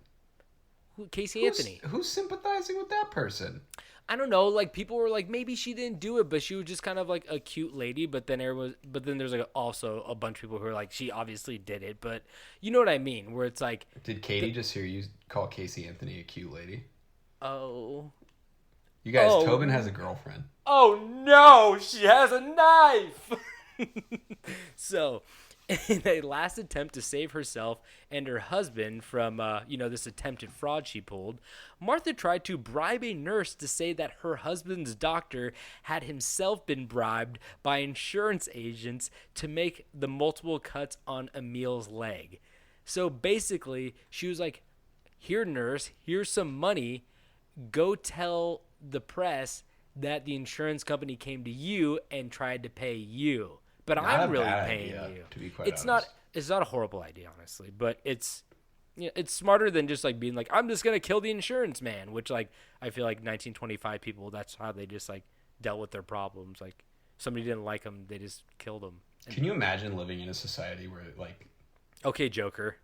Casey Anthony. Who's sympathizing with that person? I don't know. Like, people were like, maybe she didn't do it, but she was just kind of like a cute lady. But then there's like also a bunch of people who are like, she obviously did it. But you know what I mean? Where it's like, Did Katie just hear you call Casey Anthony a cute lady? oh. You guys, Tobin has a girlfriend. Oh no, she has a knife. So, in a last attempt to save herself and her husband from, this attempted fraud she pulled, Martha tried to bribe a nurse to say that her husband's doctor had himself been bribed by insurance agents to make the multiple cuts on Emil's leg. So basically, she was like, here, nurse, here's some money. Go tell the press that the insurance company came to you and tried to pay you, but I'm really paying you. To be quite it's honest. it's not a horrible idea, honestly, but it's smarter than just like being like, I'm just gonna kill the insurance man, which, like, I feel like 1925 people, that's how they just like dealt with their problems. Like, somebody didn't like them, they just killed them. Can you imagine living in a society where, like, Okay, Joker.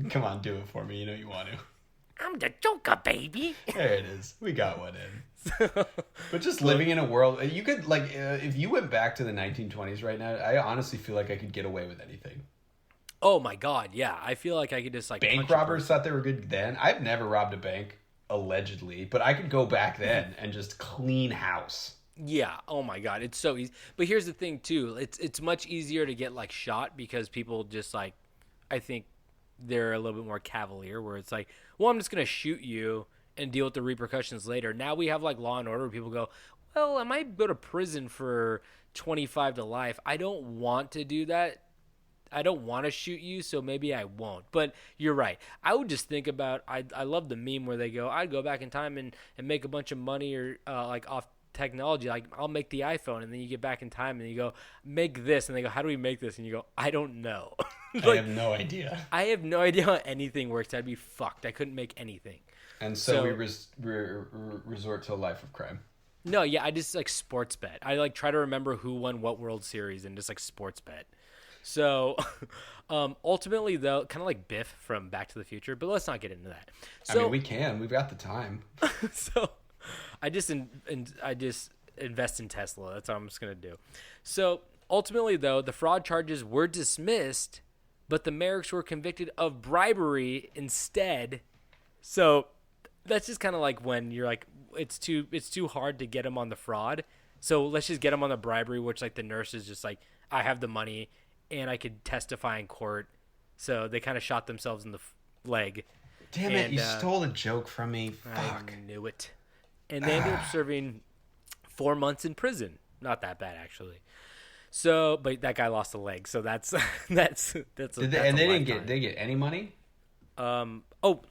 come on, do it for me. You know you want to. I'm the Joker, baby. There it is. We got one in. But just living in a world, you could, like, if you went back to the 1920s right now, I honestly feel like I could get away with anything. Oh my God, yeah. I feel like I could just like Bank punch a robbers person. thought they were good then. I've never robbed a bank, allegedly, but I could go back then and just clean house. Yeah. Oh my God, it's so easy. But here's the thing too. It's much easier to get like shot because people just like, I think they're a little bit more cavalier, where it's like, well, I'm just gonna shoot you and deal with the repercussions later. Now we have like Law and Order where people go, well, I might go to prison for 25 to life. I don't want to do that. I don't want to shoot you, so maybe I won't. But you're right. I would just think about, I love the meme where they go, I'd go back in time and make a bunch of money or like off technology. Like, I'll make the iPhone, and then you get back in time and you go, make this, and they go, how do we make this? And you go, I don't know. Like, I have no idea. I have no idea how anything works. I'd be fucked. I couldn't make anything. And so we resort to a life of crime. No, yeah, I just like sports bet. I like try to remember who won what World Series and just like sports bet. So, ultimately, though, kind of like Biff from Back to the Future, but let's not get into that. So, I mean, we can. We've got the time. So, I just invest in Tesla. That's what I'm just gonna do. So, ultimately, though, the fraud charges were dismissed, but the Mareks were convicted of bribery instead. So, that's just kind of like when you're like, it's too hard to get them on the fraud. So let's just get them on the bribery, which like the nurse is just like, I have the money and I could testify in court. So they kind of shot themselves in the leg. Damn it, you stole a joke from me. Fuck. I knew it. And they ended up serving 4 months in prison. Not that bad, actually. So, but that guy lost a leg. So that's They didn't get any money?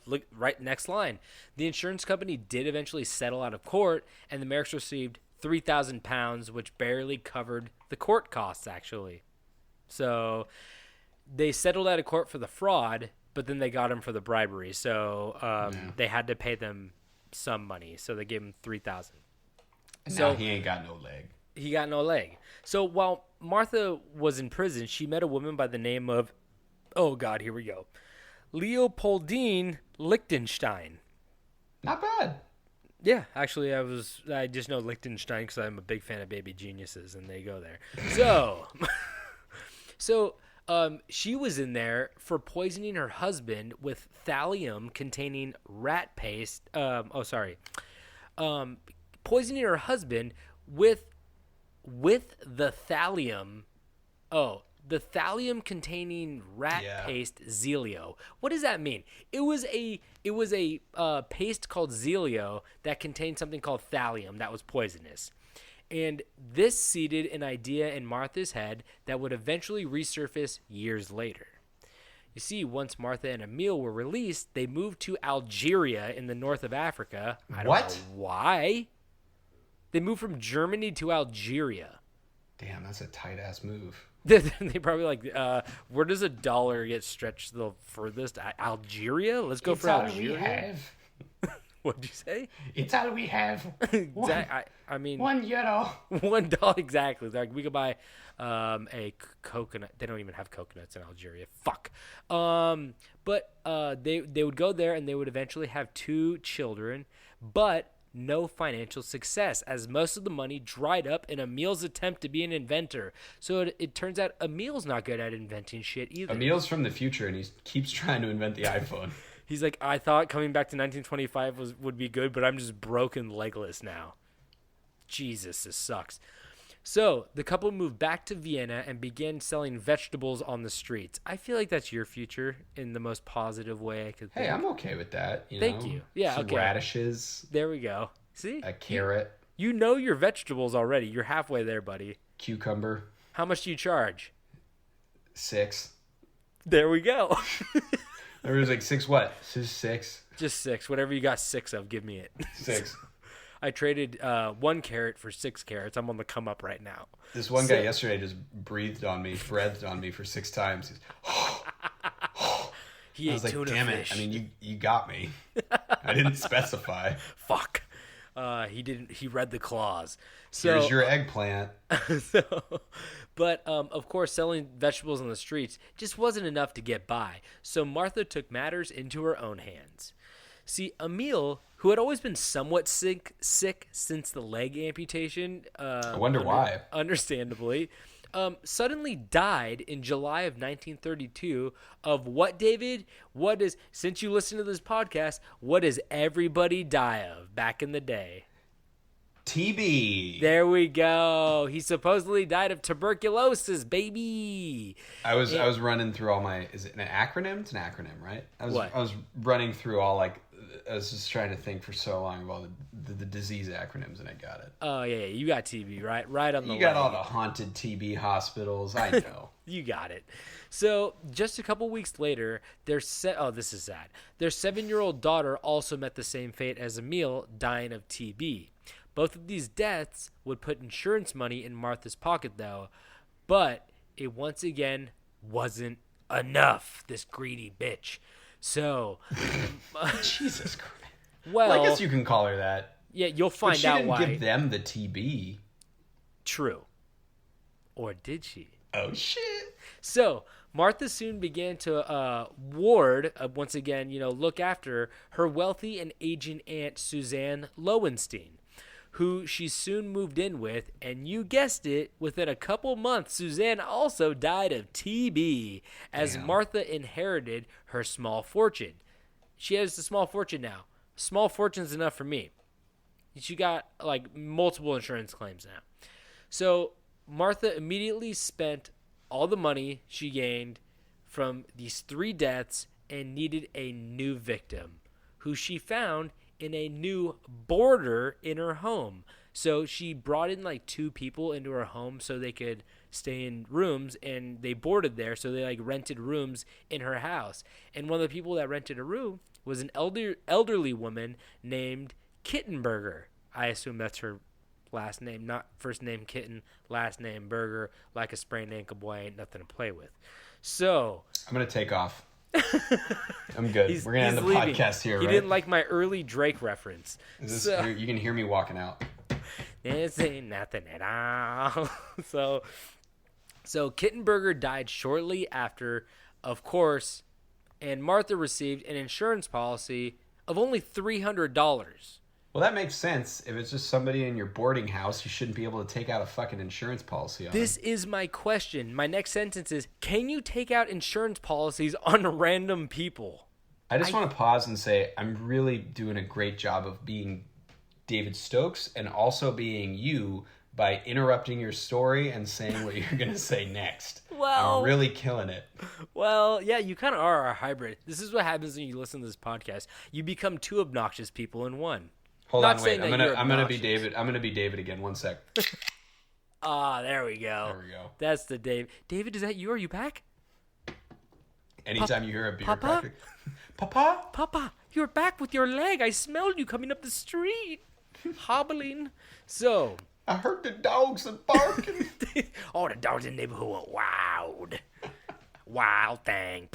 Look, right, next line. The insurance company did eventually settle out of court, and the Mareks received £3,000, which barely covered the court costs, actually. So they settled out of court for the fraud, but then they got him for the bribery. So they had to pay them some money. So they gave him $3,000. And So now he ain't got no leg. he got no leg. So while Martha was in prison, she met a woman by the name of, oh God, here we go, Leopoldine Lichtenstein. Not bad. Yeah, actually, I just know Liechtenstein because I'm a big fan of Baby Geniuses, and they go there. So she was in there for poisoning her husband with thallium containing rat paste. Poisoning her husband with the thallium. Oh, the thallium containing rat paste Zelio. What does that mean? It was a paste called Zelio that contained something called thallium that was poisonous. And this seeded an idea in Martha's head that would eventually resurface years later. You see, once Martha and Emil were released, they moved to Algeria in the north of Africa. I don't know why. They moved from Germany to Algeria. Damn, that's a tight-ass move. They probably where does a dollar get stretched the furthest? Algeria? Let's go for Algeria. It's all we have. What'd you say? It's all we have. I mean, €1. $1 exactly. Like we could buy a coconut. They don't even have coconuts in Algeria. Fuck. But they would go there and they would eventually have 2 children, but no financial success, as most of the money dried up in Emil's attempt to be an inventor. So it turns out Emil's not good at inventing shit either. Emil's from the future, and he keeps trying to invent the iPhone. He's like, I thought coming back to 1925 would be good, but I'm just broken legless now. Jesus, this sucks. So the couple moved back to Vienna and began selling vegetables on the streets. I feel like that's your future in the most positive way I could think. Hey, I'm okay with that. Thank you. Yeah, some okay. Radishes. There we go. See? A carrot. You know your vegetables already. You're halfway there, buddy. Cucumber. How much do you charge? 6. There we go. There was like 6 what? Just 6? Just 6. Whatever you got 6 of, give me it. 6. I traded 1 carrot for 6 carrots. I'm on the come up right now. This one guy yesterday just breathed on me for 6 times. He ate I was like, tuna damn fish. it. I mean, you got me. I didn't specify. Fuck. He didn't. He read the clause. So, here's your eggplant. But of course, selling vegetables on the streets just wasn't enough to get by. So Martha took matters into her own hands. See, Emil, who had always been somewhat sick since the leg amputation, I wonder why. Understandably, suddenly died in July of 1932 of what, David? Since you listen to this podcast, what does everybody die of back in the day? TB. There we go. He supposedly died of tuberculosis, baby. I was running through all my. Is it an acronym? It's an acronym, right? I was running through all I was just trying to think for so long of all the disease acronyms, and I got it. Oh yeah, you got TB right on the. You got leg. all the haunted TB hospitals. I know. You got it. So just a couple weeks later, this is sad. Their 7-year-old daughter also met the same fate as Emil, dying of TB. Both of these deaths would put insurance money in Martha's pocket, though, but it once again wasn't enough. This greedy bitch. So, Jesus Christ. Well, I guess you can call her that. Yeah, you'll find out why. She didn't give them the TB. True. Or did she? Oh, shit. So, Martha soon began to once again, look after her wealthy and aging aunt, Suzanne Lowenstein, who she soon moved in with, and you guessed it, within a couple months, Suzanne also died of TB, as Martha inherited her small fortune. She has a small fortune now. Small fortune's enough for me. She got, multiple insurance claims now. So, Martha immediately spent all the money she gained from these 3 deaths and needed a new victim, who she found in a new boarder in her home. So she brought in 2 people into her home so they could stay in rooms, and they boarded there. So they rented rooms in her house. And one of the people that rented a room was an elderly woman named Kittenberger. I assume that's her last name, not first name Kitten, last name Burger. Like a sprained ankle, boy, ain't nothing to play with. So I'm going to take off. I'm good. We're going to end the podcast here, right? He didn't like my early Drake reference. You can hear me walking out. This ain't nothing at all. So Kittenberger died shortly after, of course, and Martha received an insurance policy of only $300. Well, that makes sense. If it's just somebody in your boarding house, you shouldn't be able to take out a fucking insurance policy on This them. is my question. My next sentence is, can you take out insurance policies on random people? I just want to pause and say I'm really doing a great job of being David Stokes and also being you by interrupting your story and saying what you're going to say next. Well- I'm really killing it. Well, yeah, you kind of are a hybrid. This is what happens when you listen to this podcast. You become two obnoxious people in one. Hold Not on, saying wait. that you're I'm gonna be obnoxious. David. I'm gonna be David again. One sec. Ah, there we go. There we go. That's the Dave. David, is that you? Are you back? Anytime you hear a beer Papa? cracker, Papa. Papa, you're back with your leg. I smelled you coming up the street, hobbling. So, I heard the dogs are barking. all the dogs in the neighborhood went wild. Wild thing.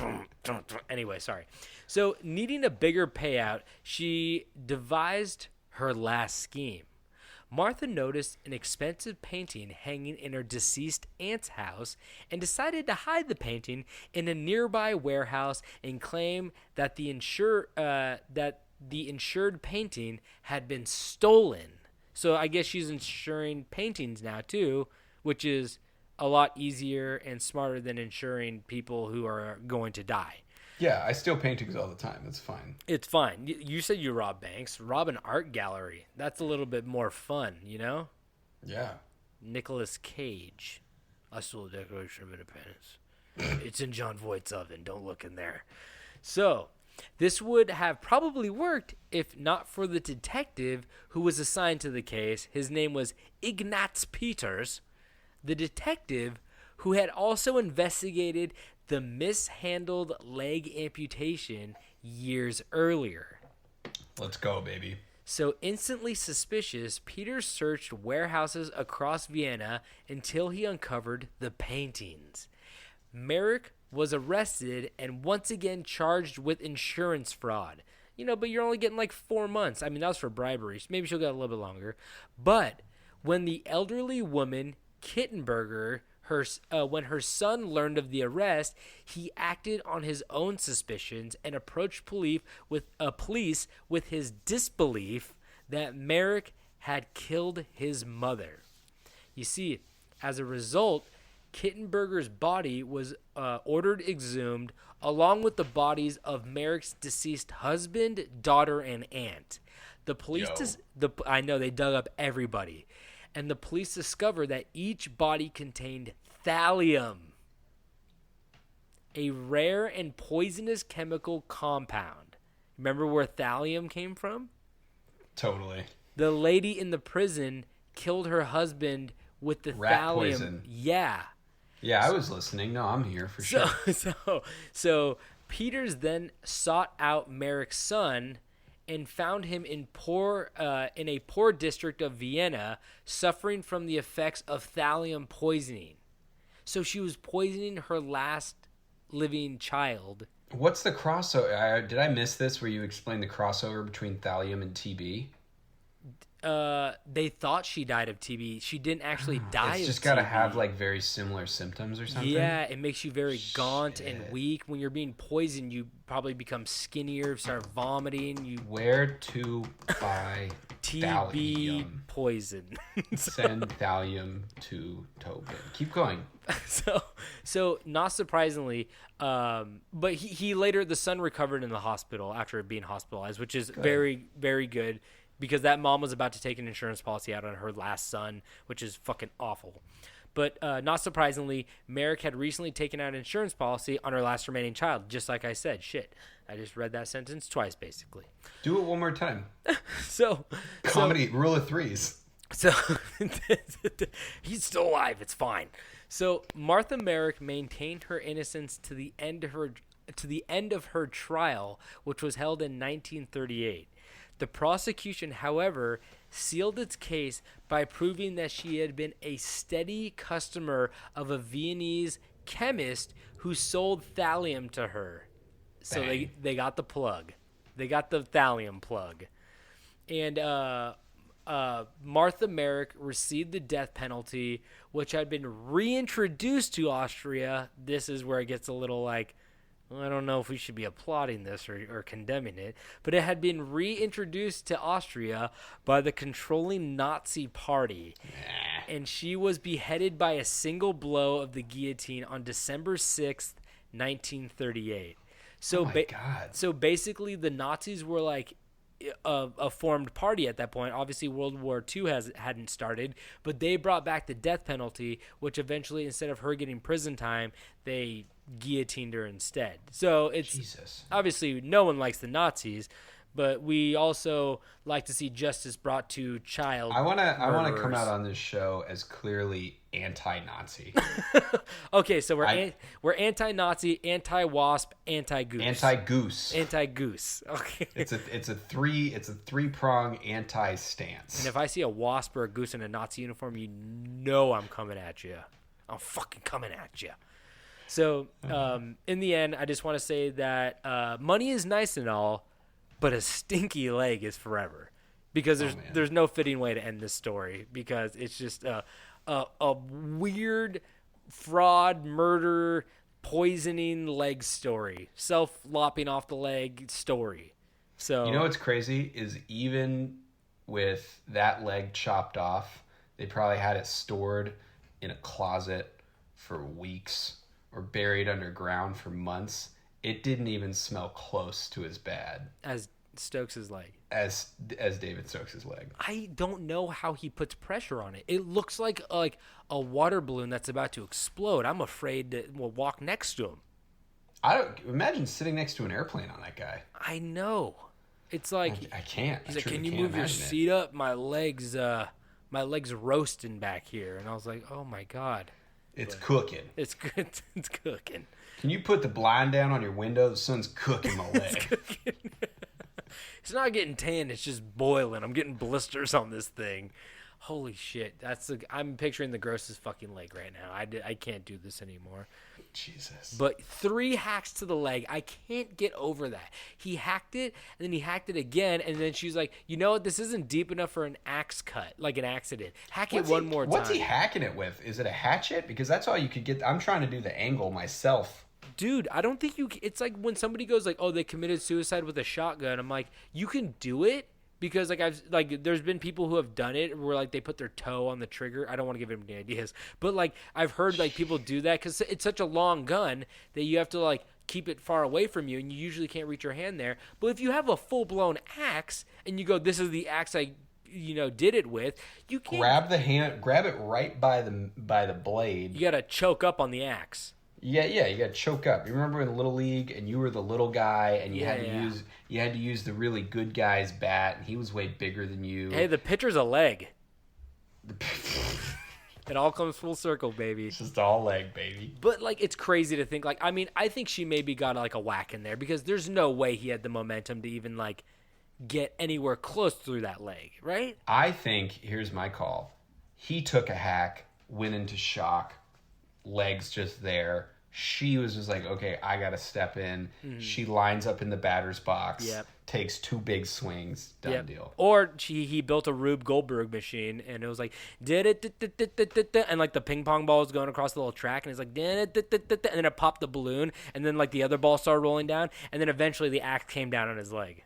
Anyway, sorry. So, needing a bigger payout, she devised her last scheme. Martha noticed an expensive painting hanging in her deceased aunt's house and decided to hide the painting in a nearby warehouse and claim that the insured painting had been stolen. So I guess she's insuring paintings now too, which is a lot easier and smarter than insuring people who are going to die. Yeah, I steal paintings all the time. That's fine. It's fine. You said you rob banks. Rob an art gallery. That's a little bit more fun, you know? Yeah. Nicolas Cage. I stole the Declaration of Independence. It's in John Voight's oven. Don't look in there. So, this would have probably worked if not for the detective who was assigned to the case. His name was Ignatz Peters. The detective who had also investigated the mishandled leg amputation years earlier. Let's go, baby. So instantly suspicious, Peters searched warehouses across Vienna until he uncovered the paintings. Marek was arrested and once again charged with insurance fraud. You know, but you're only getting like 4 months. I mean, that was for bribery. So maybe she'll get a little bit longer. But when the elderly woman, Kittenberger, when her son learned of the arrest, he acted on his own suspicions and approached police with his disbelief that Marek had killed his mother. You see, as a result, Kittenberger's body was ordered exhumed along with the bodies of Marek's deceased husband, daughter, and aunt. The police, I know they dug up everybody. And the police discovered that each body contained thallium, a rare and poisonous chemical compound. Remember where thallium came from? Totally. The lady in the prison killed her husband with the Rat thallium. poison. Yeah. Yeah, I was listening. No, I'm here for sure. So Peters then sought out Marek's son and found him in a poor district of Vienna, suffering from the effects of thallium poisoning. So she was poisoning her last living child. What's the crossover? Did I miss this where you explained the crossover between thallium and TB? They thought she died of TB. She didn't actually die of TB. It's just got to have like very similar symptoms or something? Yeah, it makes you very gaunt and weak. When you're being poisoned, you probably become skinnier, start vomiting. Where to buy TB thallium? poison. Send thallium to Tobin. Keep going. So not surprisingly, but he later, the son recovered in the hospital after being hospitalized, which is very, very good. Because that mom was about to take an insurance policy out on her last son, which is fucking awful. But not surprisingly, Marek had recently taken out an insurance policy on her last remaining child, just like I said. Shit. I just read that sentence twice, basically. Do it one more time. Comedy, rule of threes. So he's still alive. It's fine. So Martha Marek maintained her innocence to the end of her trial, which was held in 1938. The prosecution, however, sealed its case by proving that she had been a steady customer of a Viennese chemist who sold thallium to her. So they got the plug. They got the thallium plug. And Martha Marek received the death penalty, which had been reintroduced to Austria. This is where it gets a little like well, I don't know if we should be applauding this or condemning it, but it had been reintroduced to Austria by the controlling Nazi party. And she was beheaded by a single blow of the guillotine on December 6th, 1938. So, Oh my God. So basically, the Nazis were like a formed party at that point. Obviously, World War II hadn't started, but they brought back the death penalty, which eventually, instead of her getting prison time, they guillotined her instead. So it's Jesus. obviously no one likes the Nazis, but we also like to see justice brought to child. I want to murderers. come out on this show as clearly anti-Nazi. Okay, so we're anti-Nazi, anti-wasp, anti-goose. Anti-goose. Anti-goose. Okay. It's a three-prong anti-stance. And if I see a wasp or a goose in a Nazi uniform, you know I'm coming at you. I'm fucking coming at you. So, in the end, I just want to say that money is nice and all, but a stinky leg is forever. Because there's no fitting way to end this story. Because it's just a weird fraud, murder, poisoning leg story. Self-lopping off the leg story. So You know what's crazy is even with that leg chopped off, they probably had it stored in a closet for weeks or buried underground for months. It didn't even smell close to as bad as Stokes' leg. as David Stokes' leg. I don't know how he puts pressure on it. It looks like a water balloon that's about to explode. I'm afraid to walk next to him. I don't imagine sitting next to an airplane on that guy. I know. It's like I can't. he's I like, truly "Can you can't move your imagine it." seat up? My legs roasting back here." And I was like, "Oh my god, It's cooking. it's good. It's cooking." Can you put the blind down on your window? The sun's cooking my leg. It's not getting tan. It's just boiling. I'm getting blisters on this thing. Holy shit! I'm picturing the grossest fucking leg right now. I can't do this anymore. Jesus. But 3 hacks to the leg. I can't get over that. He hacked it, and then he hacked it again, and then she's like, "You know what? This isn't deep enough for an axe cut, like an accident. Hack it one more time." What's he hacking it with? Is it a hatchet? Because that's all you could get. I'm trying to do the angle myself. Dude, I don't think it's like when somebody goes like, "Oh, they committed suicide with a shotgun." I'm like, you can do it. Because there's been people who have done it where like they put their toe on the trigger. I don't want to give anybody ideas, but like I've heard like people do that because it's such a long gun that you have to like keep it far away from you, and you usually can't reach your hand there. But if you have a full blown axe and you go, "This is the axe I did it with," you can grab it right by the blade. You gotta choke up on the axe. Yeah, you got to choke up. You remember in Little League, and you were the little guy, and you had to use the really good guy's bat, and he was way bigger than you. Hey, the pitcher's a leg. It all comes full circle, baby. It's just all leg, baby. But like, it's crazy to think. Like, I mean, I think she maybe got like a whack in there because there's no way he had the momentum to even like get anywhere close through that leg, right? I think here's my call. He took a hack, went into shock. Legs just there. She was just like, okay, I gotta step in. Mm-hmm. She lines up in the batter's box. Yep. Takes 2 big swings. Done deal. Or he built a Rube Goldberg machine, and it was like did it, and like the ping pong ball was going across the little track, and it's like did it, and then it popped the balloon, and then like the other ball started rolling down, and then eventually the axe came down on his leg.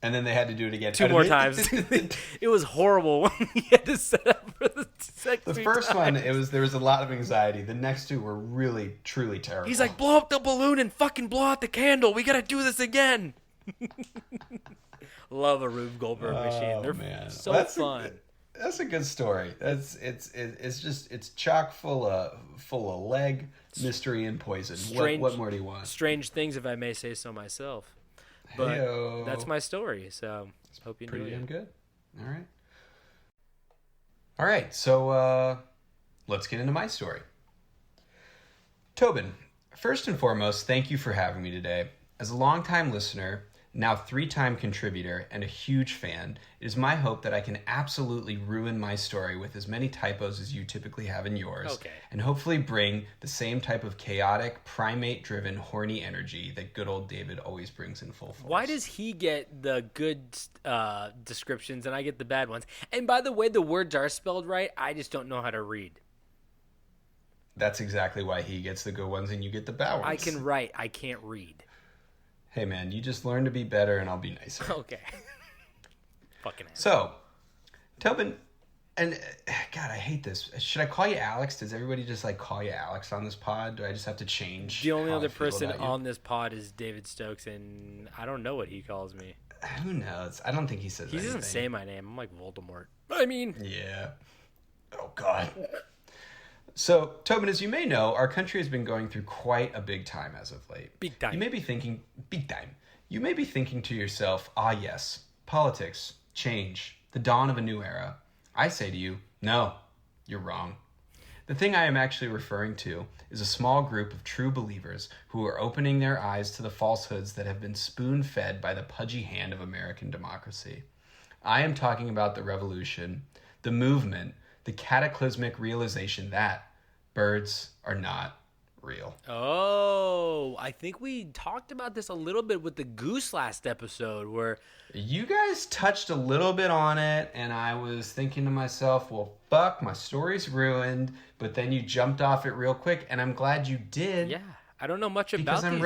And then they had to do it again 2 more times. It was horrible when he had to set up for the second. The first one, there was a lot of anxiety. The next 2 were really, truly terrible. He's like, "Blow up the balloon and fucking blow out the candle. We gotta do this again." Love a Rube Goldberg machine. They're so fun. That's a good story. It's chock full of leg, mystery, and poison. What more do you want? Strange things, if I may say so myself. But Hey-o. that's my story, so hope you enjoy it. Pretty damn good. All right, so let's get into my story. Tobin, first and foremost, thank you for having me today. As a longtime listener, now 3-time contributor, and a huge fan, it is my hope that I can absolutely ruin my story with as many typos as you typically have in yours, and hopefully bring the same type of chaotic, primate-driven, horny energy that good old David always brings in full force. Why does he get the good descriptions and I get the bad ones? And by the way, the words are spelled right. I just don't know how to read. That's exactly why he gets the good ones and you get the bad ones. I can write. I can't read. Hey, man, you just learn to be better and I'll be nicer. Okay. Fucking ass. So, Tobin, and God, I hate this. Should I call you Alex? Does everybody just like call you Alex on this pod? Do I just have to change? The only how other I feel person about you? on this pod is David Stokes, and I don't know what he calls me. Who knows? I don't think he says He anything. doesn't say my name. I'm like Voldemort. I mean, Yeah. Oh, God. So, Tobin, as you may know, our country has been going through quite a big time as of late. Big time. You may be thinking, big time. You may be thinking to yourself, ah, yes, politics, change, the dawn of a new era. I say to you, no, you're wrong. The thing I am actually referring to is a small group of true believers who are opening their eyes to the falsehoods that have been spoon-fed by the pudgy hand of American democracy. I am talking about the revolution, the movement, the cataclysmic realization that birds are not real. oh, I think we talked about this a little bit with the goose last episode where You guys touched a little bit on it, and I was thinking to myself, well, fuck, my story's ruined, but then you jumped off it real quick, and I'm glad you did. yeah, I don't know much about Because I'm these.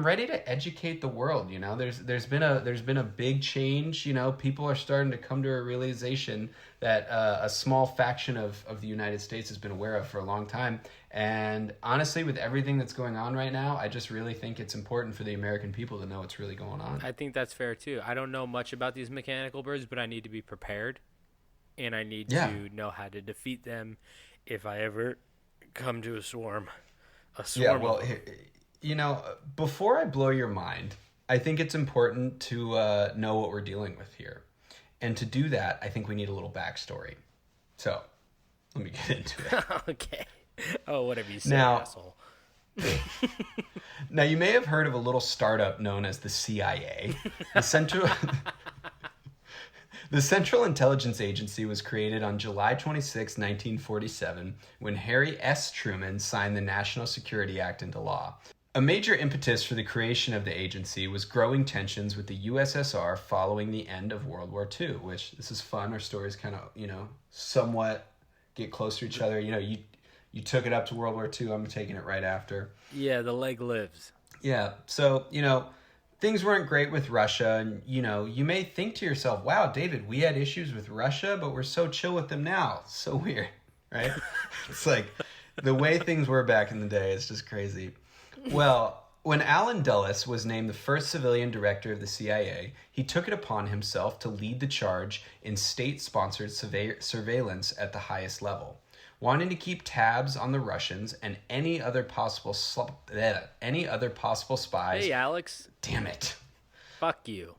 ready to educate the world. You know, there's been a big change. You know, people are starting to come to a realization that a small faction of the United States has been aware of for a long time. And honestly, with everything that's going on right now, I just really think it's important for the American people to know what's really going on. I think that's fair too. I don't know much about these mechanical birds, but I need to be prepared, and I need Yeah. to know how to defeat them if I ever come to a swarm. Yeah, well, you know, before I blow your mind, I think it's important to know what we're dealing with here. And to do that, I think we need a little backstory. So, let me get into it. Okay. Oh, whatever you say, Now- asshole. Now, you may have heard of a little startup known as the CIA. The Central, the Central Intelligence Agency was created on July 26, 1947, when Harry S. Truman signed the National Security Act into law. A major impetus for the creation of the agency was growing tensions with the USSR following the end of World War II, which, this is fun, our stories kind of, you know, somewhat get close to each other. You know, you took it up to World War II, I'm taking it right after. Yeah, the leg lives. Yeah, so, you know, things weren't great with Russia, and, you know, you may think to yourself, wow, David, we had issues with Russia, but we're so chill with them now. So weird, right? It's like, the way things were back in the day is just crazy. Well, when Allen Dulles was named the first civilian director of the CIA, he took it upon himself to lead the charge in state-sponsored surveillance at the highest level. Wanting to keep tabs on the Russians and any other possible spies. Hey, Alex. Damn it. Fuck you.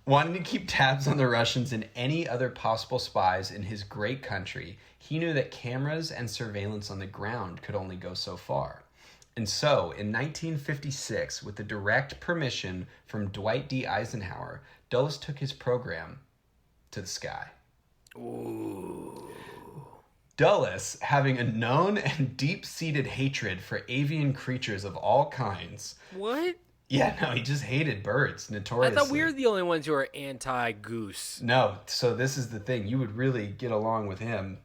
Wanting to keep tabs on the Russians and any other possible spies in his great country, he knew that cameras and surveillance on the ground could only go so far. And so, in 1956, with the direct permission from Dwight D. Eisenhower, Dulles took his program to the sky. Ooh. Dulles, having a known and deep-seated hatred for avian creatures of all kinds. What? Yeah, no, he just hated birds, I notoriously. thought we were the only ones who are anti-goose. No, so this is the thing. You would really get along with him.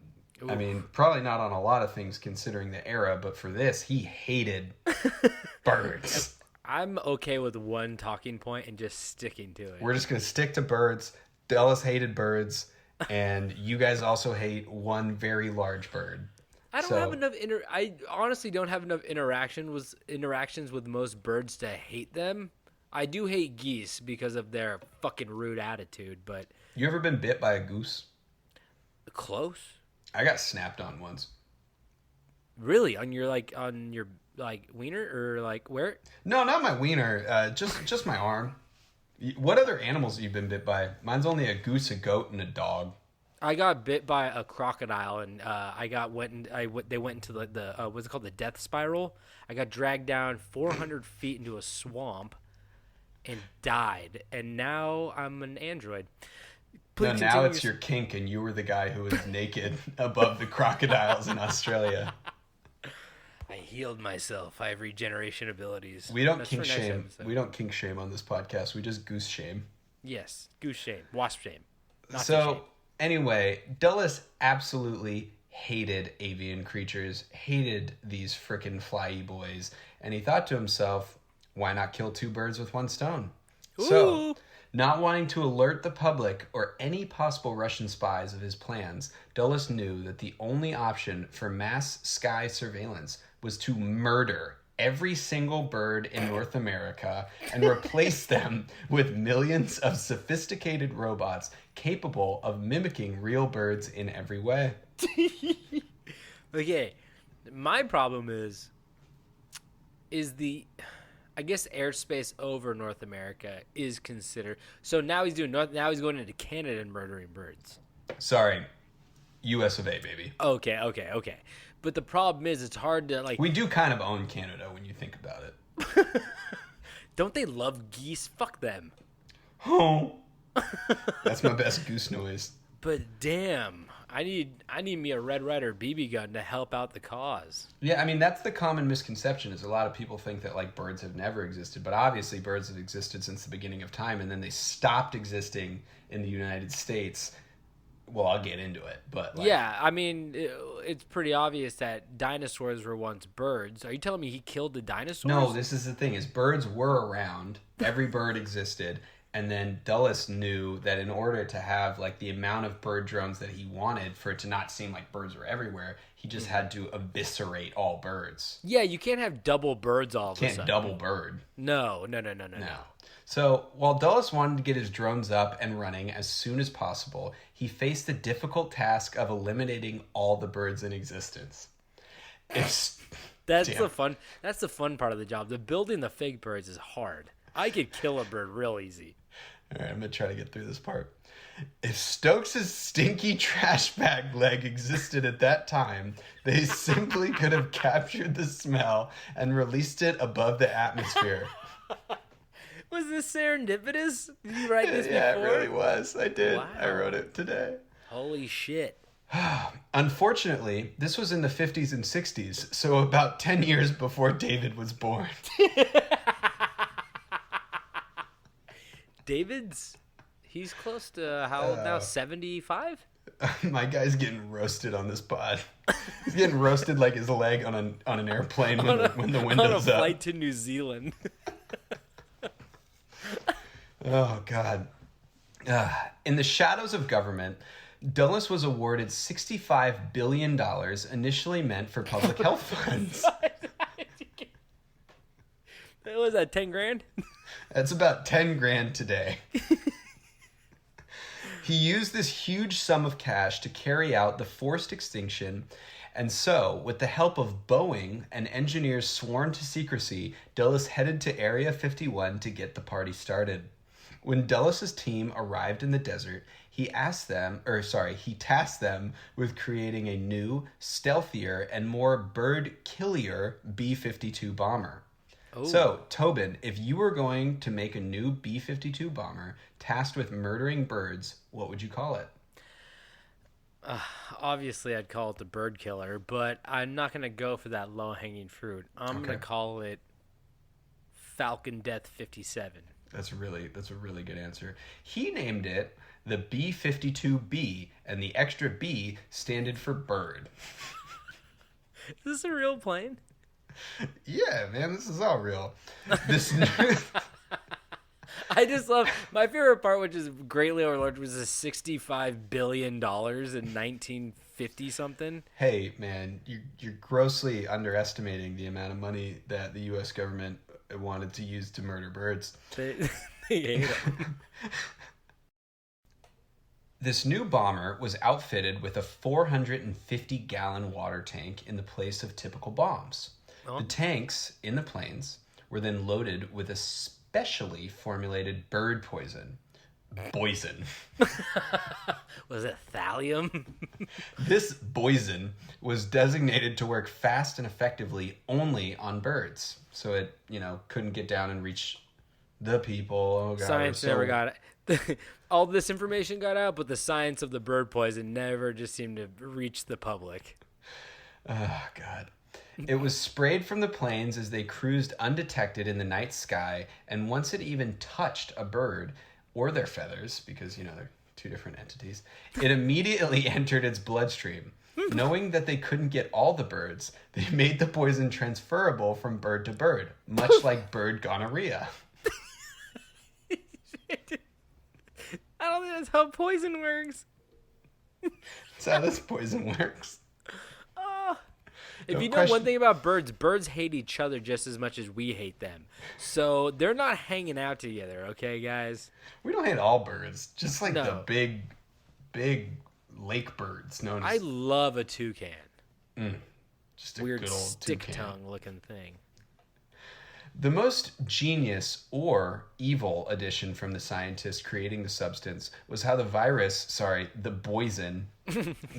I Oof. mean, probably not on a lot of things considering the era, but for this, he hated birds. I'm okay with one talking point and just sticking to it. We're just going to stick to birds. Dulles hated birds, and you guys also hate one very large bird. I don't So- have enough I honestly don't have enough interactions with most birds to hate them. I do hate geese because of their fucking rude attitude, but You ever been bit by a goose? close. I got snapped on once. Really? On your wiener or like where? No, not my wiener. Just my arm. What other animals have you been bit by? Mine's only a goose, a goat, and a dog. I got bit by a crocodile, and they went into the what's it called, the death spiral. I got dragged down 400 feet into a swamp, and died. And now I'm an android. Please No, now continue it's your kink, and you were the guy who was naked above the crocodiles in Australia. I healed myself. I have regeneration abilities. We don't That's kink for next shame. episode. We don't kink shame on this podcast. We just goose shame. Yes, goose shame, wasp shame. Not to So shame. anyway, Dulles absolutely hated avian creatures, hated these frickin' flyy boys, and he thought to himself, why not kill two birds with one stone? Ooh. So, not wanting to alert the public or any possible Russian spies of his plans, Dulles knew that the only option for mass sky surveillance was to murder every single bird in North America and replace them with millions of sophisticated robots capable of mimicking real birds in every way. Okay, my problem is I guess airspace over North America is considered. So now he's going into Canada and murdering birds. Sorry, US of A, baby. Okay. But the problem is it's hard to like. We do kind of own Canada when you think about it. Don't they love geese? Fuck them. Oh. That's my best goose noise. But damn, I need me a Red Ryder BB gun to help out the cause. Yeah, I mean, that's the common misconception is a lot of people think that like birds have never existed, but obviously birds have existed since the beginning of time, and then they stopped existing in the United States. Well, I'll get into it, but like, Yeah, I mean, it's pretty obvious that dinosaurs were once birds. Are you telling me he killed the dinosaurs? no, this is the thing: is birds were around. Every bird existed. And then Dulles knew that in order to have like the amount of bird drones that he wanted for it to not seem like birds were everywhere, he just had to eviscerate all birds. Yeah, you can't have double birds all of a Can't sudden. double bird. No. So while Dulles wanted to get his drones up and running as soon as possible, he faced the difficult task of eliminating all the birds in existence. That's the fun part of the job. The building the fake birds is hard. I could kill a bird real easy. All right, I'm going to try to get through this part. If Stokes' stinky trash bag leg existed at that time, they simply could have captured the smell and released it above the atmosphere. Was this serendipitous? Did you write this Yeah, before? it really was. I did. Wow. I wrote it today. Holy shit. Unfortunately, this was in the 50s and 60s, so about 10 years before David was born. He's close to how old now? 75? My guy's getting roasted on this pod. He's getting roasted like his leg on an airplane when the window's on a up. flight to New Zealand. Oh, God. In the shadows of government, Dulles was awarded $65 billion initially meant for public health funds. What was that, 10 grand? That's about 10 grand today. He used this huge sum of cash to carry out the forced extinction, and so, with the help of Boeing and engineers sworn to secrecy, Dulles headed to Area 51 to get the party started. When Dulles' team arrived in the desert, he tasked them with creating a new, stealthier, and more bird-killier B-52 bomber. Ooh. So, Tobin, if you were going to make a new B-52 bomber tasked with murdering birds, what would you call it? Obviously, I'd call it the bird killer, but I'm not going to go for that low-hanging fruit. I'm going to call it Falcon Death 57. That's a really good answer. He named it the B-52B, and the extra B standed for bird. Is this a real plane? Yeah, man, this is all real. I just love my favorite part, which is greatly overlooked, was the $65 billion in 1950 something. Hey, man, you're grossly underestimating the amount of money that the U.S. government wanted to use to murder birds. They hate them. This new bomber was outfitted with a 450-gallon water tank in the place of typical bombs. Oh. The tanks in the planes were then loaded with a specially formulated bird poison. Poison. Was it thallium? This poison was designated to work fast and effectively only on birds. So it, couldn't get down and reach the people. Oh, God. Science never got it. All this information got out, but the science of the bird poison never just seemed to reach the public. Oh, God. It was sprayed from the planes as they cruised undetected in the night sky, and once it even touched a bird, or their feathers, because, they're two different entities, it immediately entered its bloodstream. Knowing that they couldn't get all the birds, they made the poison transferable from bird to bird, much like bird gonorrhea. I don't think that's how poison works. That's how this poison works. If No you know question. one thing about birds, birds hate each other just as much as we hate them. So they're not hanging out together, okay, guys? We don't hate all birds, just like No. the big lake birds known I as love a toucan. just a Weird good old stick toucan. tongue looking thing. The most genius or evil addition from the scientists creating the substance was how the the poison,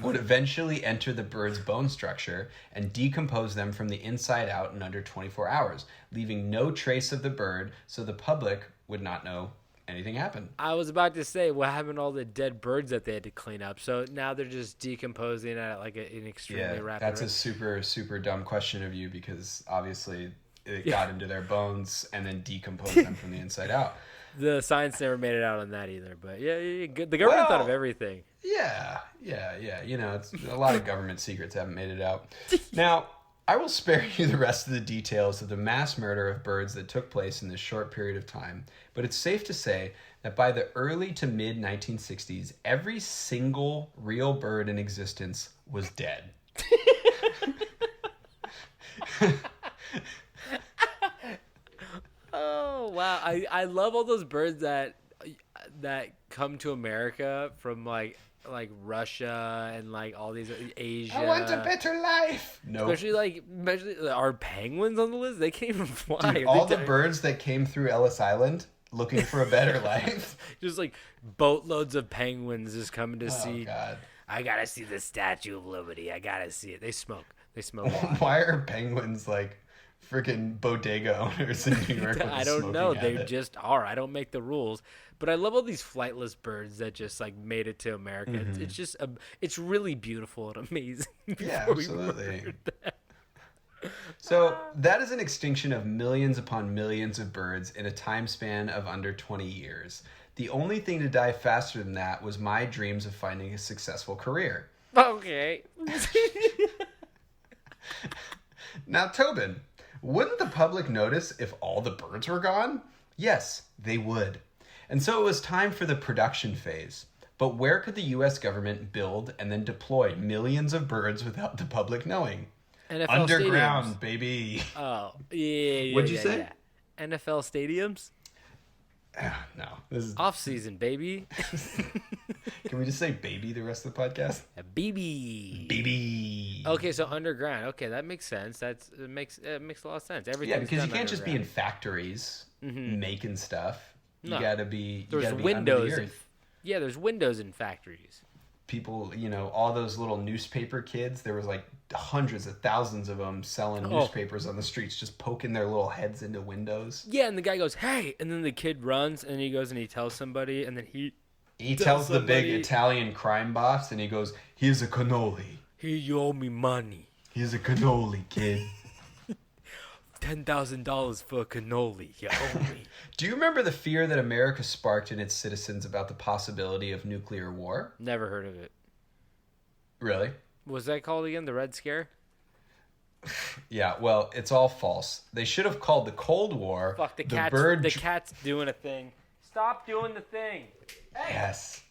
would eventually enter the bird's bone structure and decompose them from the inside out in under 24 hours, leaving no trace of the bird so the public would not know anything happened. I was about to say, what happened to all the dead birds that they had to clean up? So now they're just decomposing at like an extremely rapid that's rate. a super, super dumb question of you because obviously it got into their bones and then decomposed them from the inside out. The science never made it out on that either. But yeah, good. The government thought of everything. Yeah. You know, it's a lot of government secrets haven't made it out. Now, I will spare you the rest of the details of the mass murder of birds that took place in this short period of time, but it's safe to say that by the early to mid 1960s, every single real bird in existence was dead. Oh wow! I love all those birds that come to America from like Russia and like all these Asia. I want a better life. No. Especially are penguins on the list? They can't even fly. Dude, all the birds that came through Ellis Island looking for a better life. Just like boatloads of penguins just coming to see. God. I gotta see the Statue of Liberty. I gotta see it. They smoke. They smoke. Why are penguins like freaking bodega owners in New York? With I a don't know. smoking They habit? just are. I don't make the rules. But I love all these flightless birds that just like made it to America. It's just it's really beautiful and amazing. Yeah, before we absolutely. murdered them. So that is an extinction of millions upon millions of birds in a time span of under 20 years. The only thing to die faster than that was my dreams of finding a successful career. Okay. Now, Tobin, wouldn't the public notice if all the birds were gone? Yes, they would. And so it was time for the production phase. But where could the U.S. government build and then deploy millions of birds without the public knowing? NFL Underground, stadiums. baby. Oh, yeah. What'd you say? Yeah. NFL stadiums? No, this is. Off season, baby. Can we just say baby the rest of the podcast? A BB. Baby. Okay, so underground. Okay, that makes sense. It makes a lot of sense. Everything. Yeah, because you can't just be in factories making stuff. You No. gotta be. There's gotta be windows. Under the earth. Yeah, there's windows in factories. People, all those little newspaper kids. There was like hundreds of thousands of them selling newspapers on the streets, just poking their little heads into windows. Yeah, and the guy goes, "Hey!" and then the kid runs, and he goes and he tells somebody, and then he tells the big somebody- Italian crime boss, and he goes, "Here's a cannoli. "Here, you owe me money. Here's a cannoli, kid." $10,000 for a cannoli. You owe me." Do you remember the fear that America sparked in its citizens about the possibility of nuclear war? Never heard of it. Really? Was that called again? The Red Scare? Yeah, well, it's all false. They should have called the Cold War Fuck, the cat's doing a thing. Stop doing the thing. Yes.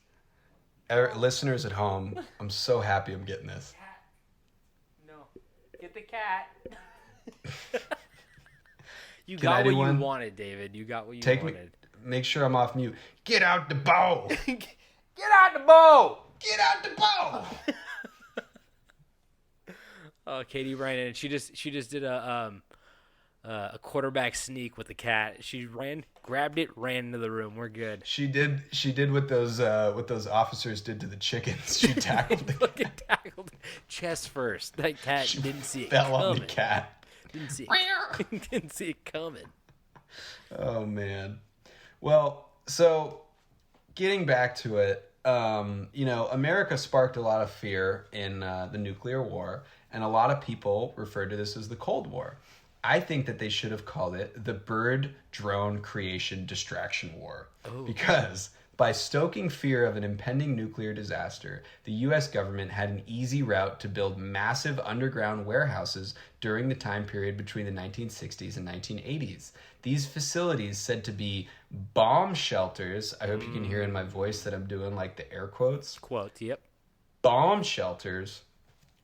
Listeners at home, I'm so happy I'm getting this. Cat. No. Get the cat. You Can I got do what you one? wanted, David. You got what you Take me. wanted. Make sure I'm off mute. Get out the bow. Get out the boat! Get out the bow. Oh, Katie ran in. She just did a quarterback sneak with the cat. She grabbed it, ran into the room. We're good. She did what those officers did to the chickens. She tackled the Fucking tackled it. Chest first. That cat didn't see it fell coming. on the cat. Didn't see it. Didn't see it coming. Oh man. Well, so getting back to it, America sparked a lot of fear in the nuclear war, and a lot of people referred to this as the Cold War. I think that they should have called it the Bird Drone Creation Distraction War, because By stoking fear of an impending nuclear disaster, the U.S. government had an easy route to build massive underground warehouses during the time period between the 1960s and 1980s. These facilities, said to be bomb shelters, I hope you can hear in my voice that I'm doing like the air quotes. Quote, yep. Bomb shelters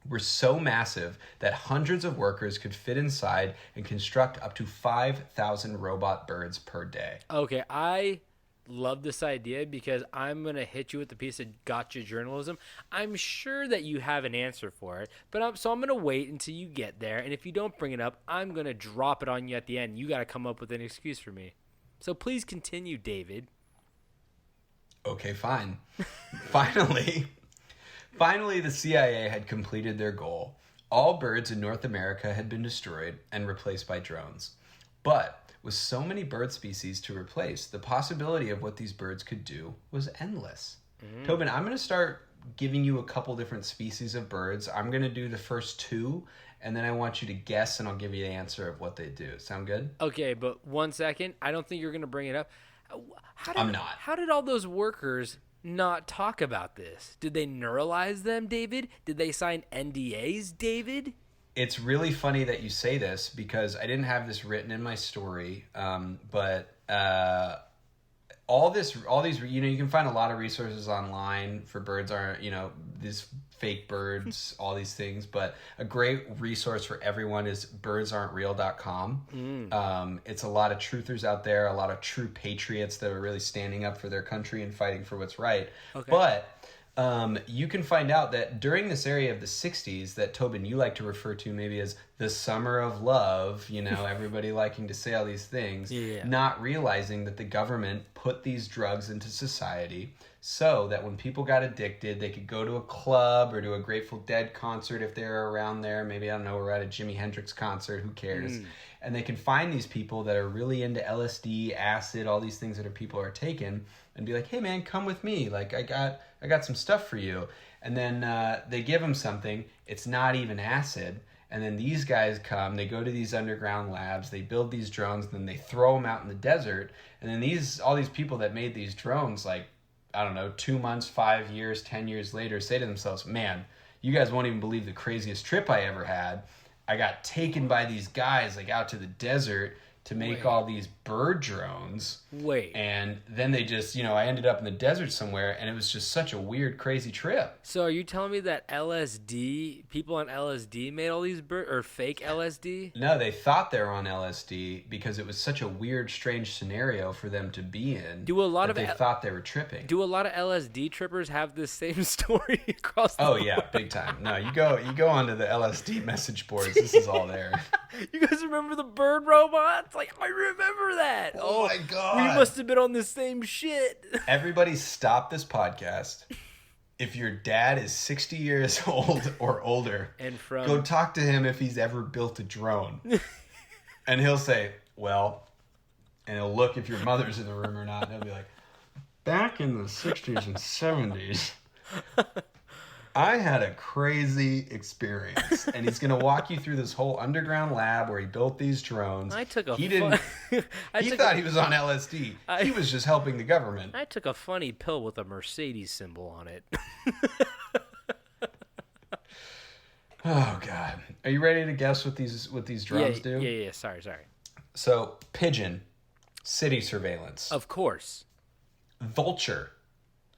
were so massive that hundreds of workers could fit inside and construct up to 5,000 robot birds per day. Okay, I love this idea because I'm going to hit you with a piece of gotcha journalism. I'm sure that you have an answer for it, but I'm going to wait until you get there, and if you don't bring it up, I'm going to drop it on you at the end. You got to come up with an excuse for me. So please continue, David. Okay, fine. Finally, the CIA had completed their goal. All birds in North America had been destroyed and replaced by drones. But with so many bird species to replace, the possibility of what these birds could do was endless. Tobin, I'm going to start giving you a couple different species of birds. I'm going to do the first two, and then I want you to guess, and I'll give you the answer of what they do. Sound good? Okay, but 1 second. I don't think you're going to bring it up. I'm not. How did all those workers not talk about this? Did they neuralize them, David? Did they sign NDAs, David? It's really funny that you say this because I didn't have this written in my story, but all these, you can find a lot of resources online for birds aren't, these fake birds, all these things, but a great resource for everyone is birdsaren'treal.com. It's a lot of truthers out there, a lot of true patriots that are really standing up for their country and fighting for what's right. Okay. But you can find out that during this area of the 60s that Tobin, you like to refer to maybe as the summer of love, everybody liking to say all these things, not realizing that the government put these drugs into society so that when people got addicted, they could go to a club or to a Grateful Dead concert if they're around there. Maybe, I don't know, we're at a Jimi Hendrix concert, who cares? And they can find these people that are really into LSD, acid, all these things that people are taking, and be like, hey man, come with me. Like, I got some stuff for you. And then they give them something. It's not even acid. And then these guys come, they go to these underground labs, they build these drones, and then they throw them out in the desert. And then all these people that made these drones, like, I don't know, 2 months, 5 years, 10 years later, say to themselves, man, you guys won't even believe the craziest trip I ever had. I got taken by these guys, like, out to the desert to make all these bird drones. And then they just, I ended up in the desert somewhere, and it was just such a weird, crazy trip. So are you telling me that people on LSD made all these or fake LSD? No, they thought they were on LSD because it was such a weird, strange scenario for them to be in. They thought they were tripping. Do a lot of LSD trippers have this same story across the board? Yeah, big time. No, you go onto the LSD message boards. This is all there. You guys remember the bird robots? Like, I remember that. Oh my God. We must have been on the same shit. Everybody stop this podcast. If your dad is 60 years old or older, go talk to him if he's ever built a drone. And he'll say, well, and he'll look if your mother's in the room or not, and he'll be like, back in the 60s and 70s, I had a crazy experience. And he's going to walk you through this whole underground lab where he built these drones. He thought he was on LSD. He was just helping the government. I took a funny pill with a Mercedes symbol on it. Oh, God. Are you ready to guess what these drones do? Yeah. Sorry. So, pigeon, city surveillance. Of course. Vulture,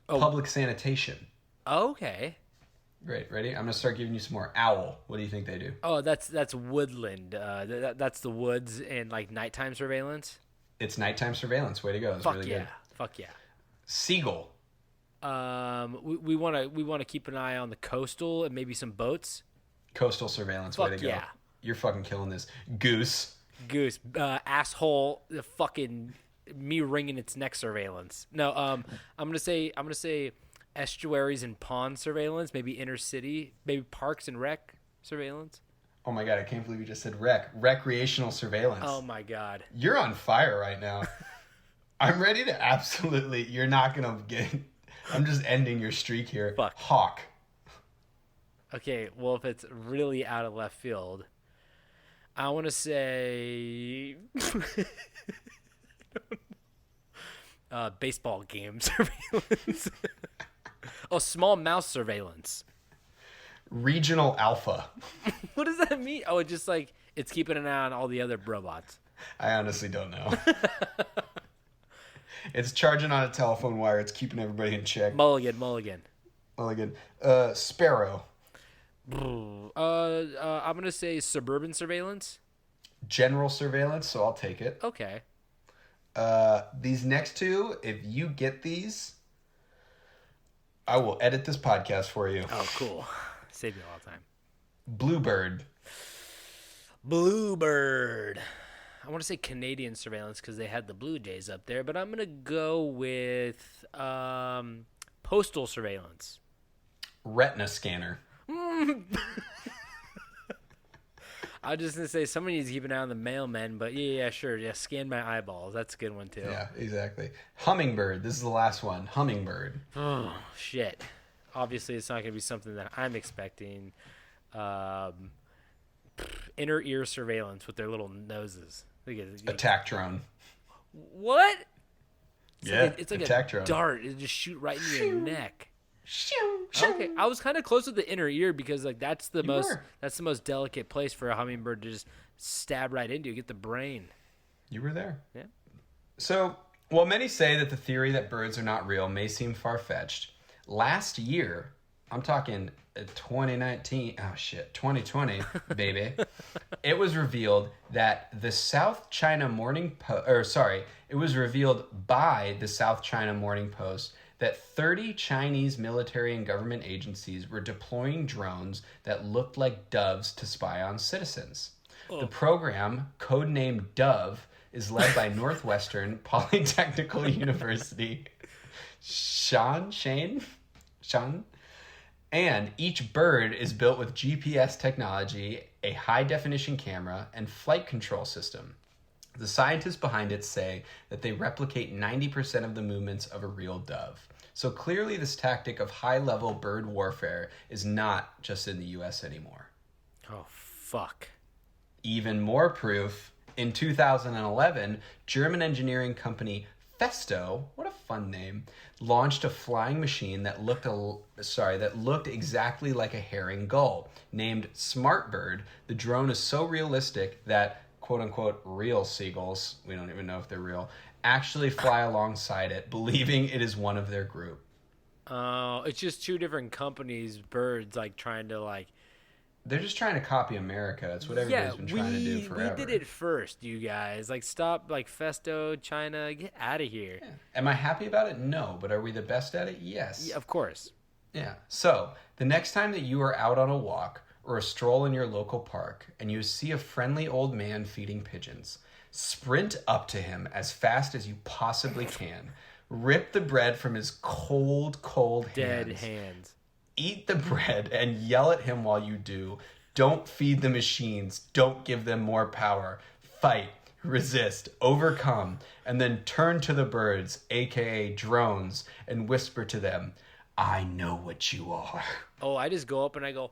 public sanitation. Okay. Great. Ready? I'm going to start giving you some more. Owl. What do you think they do? Oh, that's woodland. That's the woods and, like, nighttime surveillance? It's nighttime surveillance. Way to go. That's really good. Fuck yeah. Seagull. We want to keep an eye on the coastal and maybe some boats. Coastal surveillance. Way to go. Yeah. You're fucking killing this. Goose. Asshole. The fucking me wringing its neck surveillance. No. I'm gonna say estuaries and pond surveillance. Maybe inner city. Maybe parks and rec surveillance. Oh my God! I can't believe you just said recreational surveillance. Oh my God! You're on fire right now. I'm ready to absolutely. You're not gonna get. I'm just ending your streak here. Fuck. Hawk. Okay, well, if it's really out of left field, I want to say baseball game surveillance. Oh, small mouse surveillance. Regional alpha. What does that mean? Oh, it's just like it's keeping an eye on all the other robots. I honestly don't know. It's charging on a telephone wire. It's keeping everybody in check. Mulligan. Sparrow. I'm gonna say suburban surveillance. General surveillance, so I'll take it. Okay. These next two, if you get these, I will edit this podcast for you. Oh, cool. Save you all the time. Bluebird. I want to say Canadian surveillance because they had the Blue Jays up there, but I'm going to go with postal surveillance. Retina scanner. I was just going to say somebody needs to keep an eye on the mailmen, but yeah, sure. Yeah, scan my eyeballs. That's a good one, too. Yeah, exactly. Hummingbird. This is the last one. Hummingbird. Oh, shit. Obviously, it's not going to be something that I'm expecting. Inner ear surveillance with their little noses. Attack drone. What? It's like attack a drone. dart. It just shoot right into your neck. Okay, I was kind of close with the inner ear because like that's the most delicate place for a hummingbird to just stab right into. Get the brain. You were there. Yeah. So, while many say that the theory that birds are not real may seem far-fetched, last year, I'm talking 2019, 2020, baby, it was revealed that the South China Morning Post, it was revealed by the South China Morning Post that 30 Chinese military and government agencies were deploying drones that looked like doves to spy on citizens. The program, codenamed Dove, is led by Northwestern Polytechnical University, Shan, and each bird is built with GPS technology, a high-definition camera, and flight control system. The scientists behind it say that they replicate 90% of the movements of a real dove. So clearly this tactic of high-level bird warfare is not just in the US anymore. Oh, fuck. Even more proof, in 2011, German engineering company Festo, what a fun name, launched a flying machine that looked exactly like a herring gull. Named Smartbird, the drone is so realistic that quote-unquote real seagulls, we don't even know if they're real, actually fly alongside it, believing it is one of their group. Oh, it's just two different companies, birds, like trying to like... They're just trying to copy America. It's what everybody's been trying to do forever. We did it first, you guys. Like, stop, like, Festo, China, get out of here. Yeah. Am I happy about it? No. But are we the best at it? Yes. Yeah, of course. Yeah. So, the next time that you are out on a walk or a stroll in your local park and you see a friendly old man feeding pigeons, sprint up to him as fast as you possibly can. Rip the bread from his cold Dead hands. Eat the bread and yell at him while you do. Don't feed the machines. Don't give them more power. Fight, resist, overcome, and then turn to the birds, aka drones, and whisper to them, I know what you are. Oh, I just go up and I go,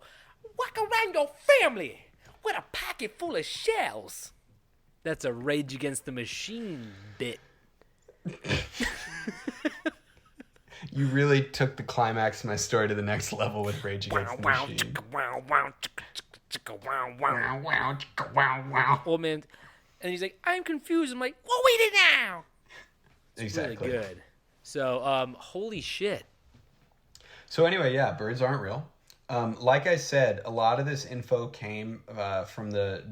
whack around your family with a pocket full of shells. That's a Rage Against the Machine bit. You really took the climax of my story to the next level with Rage Against the Machine. Oh, man. And he's like, I'm confused. I'm like, we'll eat it now. It's exactly. really good. So, holy shit. So anyway, yeah, birds aren't real. Like I said, a lot of this info came from the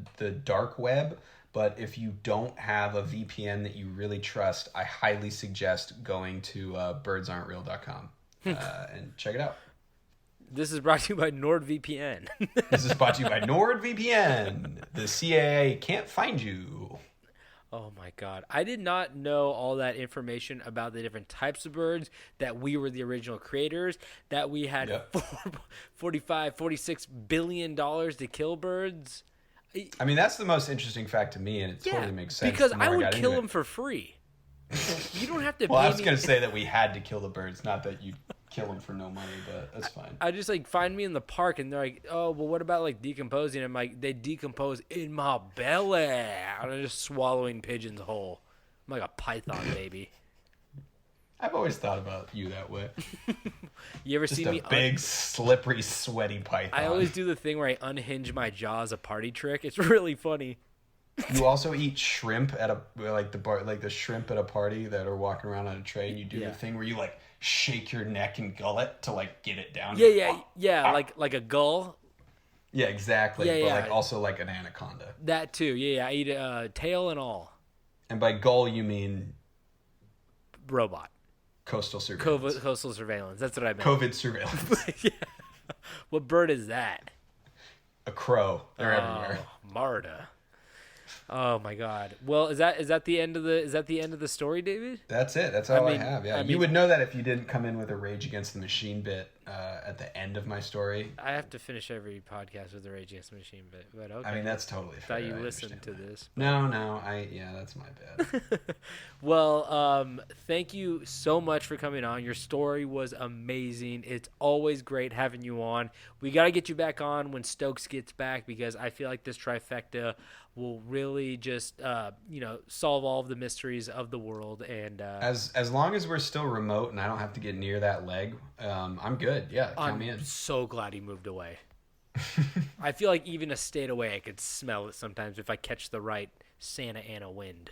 dark web. But if you don't have a VPN that you really trust, I highly suggest going to birdsaren'treal.com and check it out. This is brought to you by NordVPN. This is brought to you by NordVPN. The CIA can't find you. Oh my God. I did not know all that information about the different types of birds, that we were the original creators, that we had $46 billion to kill birds. I mean, that's the most interesting fact to me, and it totally makes sense. Because I would kill them for free. You don't have to well, pay I was going to say that we had to kill the birds, not that you kill them for no money, but that's fine. I just, like, find me in the park, and they're like, oh, well, what about, like, decomposing? I'm like, they decompose in my belly. And I'm just swallowing pigeons whole. I'm like a python, baby. I've always thought about you that way. You ever Just see a me? big, slippery, sweaty python. I always do the thing where I unhinge my jaw as a party trick. It's really funny. You also eat shrimp at a the shrimp at a party that are walking around on a tray, and you do Yeah. the thing where you like shake your neck and gullet to like get it down. Yeah, like a gull. Yeah, exactly. Yeah, but yeah. like also like an anaconda. That too. Yeah, I eat tail and all. And by gull you mean Robot. coastal surveillance. Coastal surveillance. That's what I meant. COVID surveillance. Yeah. What bird is that? A crow. They're everywhere. Marta. Oh my God. Well, is that the end of the story, David? That's it. That's all I mean- have. Yeah, I you mean- would know that if you didn't come in with a Rage Against the Machine bit at the end of my story. I have to finish every podcast with the Rage Against the Machine, but okay. I mean, that's totally fair. thought you I listened to understand that. this. No, that's my bad. Well, thank you so much for coming on. Your story was amazing. It's always great having you on. We got to get you back on when Stokes gets back because I feel like this trifecta will really just, solve all of the mysteries of the world. And As long as we're still remote and I don't have to get near that leg, I'm good. Yeah, count me in. I'm so glad he moved away. I feel like even a state away, I could smell it sometimes if I catch the right Santa Ana wind.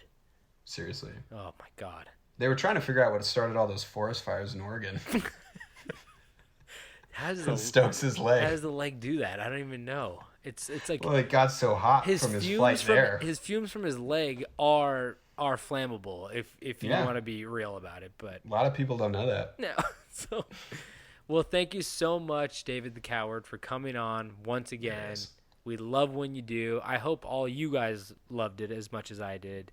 Seriously. Oh, my God. They were trying to figure out what started all those forest fires in Oregon. How does Stokes' leg. How does the leg do that? I don't even know. It's like Well, it got so hot his from his fumes flight from there. his fumes from his leg are flammable if you Yeah. want to be real about it. But A lot of people don't know that. no. So, well, thank you so much, David the Coward, for coming on once again. Yes. We love when you do. I hope all you guys loved it as much as I did.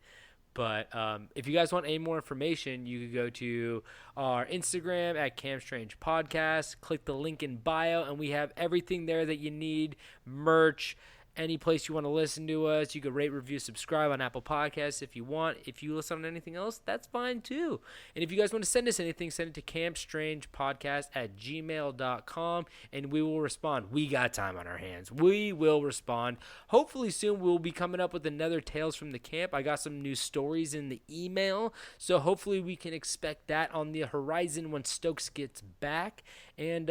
But if you guys want any more information, you can go to our Instagram at CamStrange Podcast. Click the link in bio, and we have everything there that you need. Merch, any place you want to listen to us. You can rate, review, subscribe on Apple Podcasts if you want. If you listen on anything else, that's fine too. And if you guys want to send us anything, send it to campstrangepodcast@gmail.com, and we will respond. We got time on our hands. We will respond. Hopefully soon we'll be coming up with another Tales from the Camp. I got some new stories in the email, so hopefully we can expect that on the horizon when Stokes gets back. And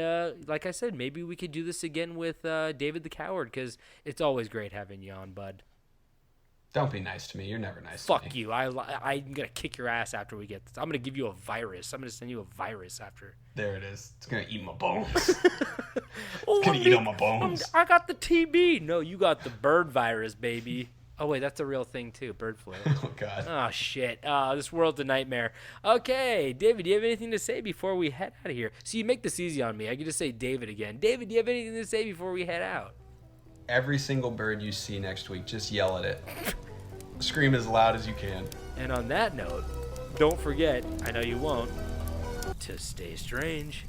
like I said, maybe we could do this again with David the Coward, because it's always great having you on, bud. Don't be nice to me. You're never nice Fuck to me. you. I'm going to kick your ass after we get this. I'm going to give you a virus. I'm going to send you a virus after. There it is. It's going to eat my bones. Oh, It's going to eat all my bones. I got the TB. No, you got the bird virus, baby. Oh, wait, that's a real thing, too. Bird flu. Oh, God. Oh, shit. This world's a nightmare. Okay, David, do you have anything to say before we head out of here? See, you make this easy on me. I can just say David again. David, do you have anything to say before we head out? Every single bird you see next week, just yell at it. Scream as loud as you can. And on that note, don't forget, I know you won't, to stay strange.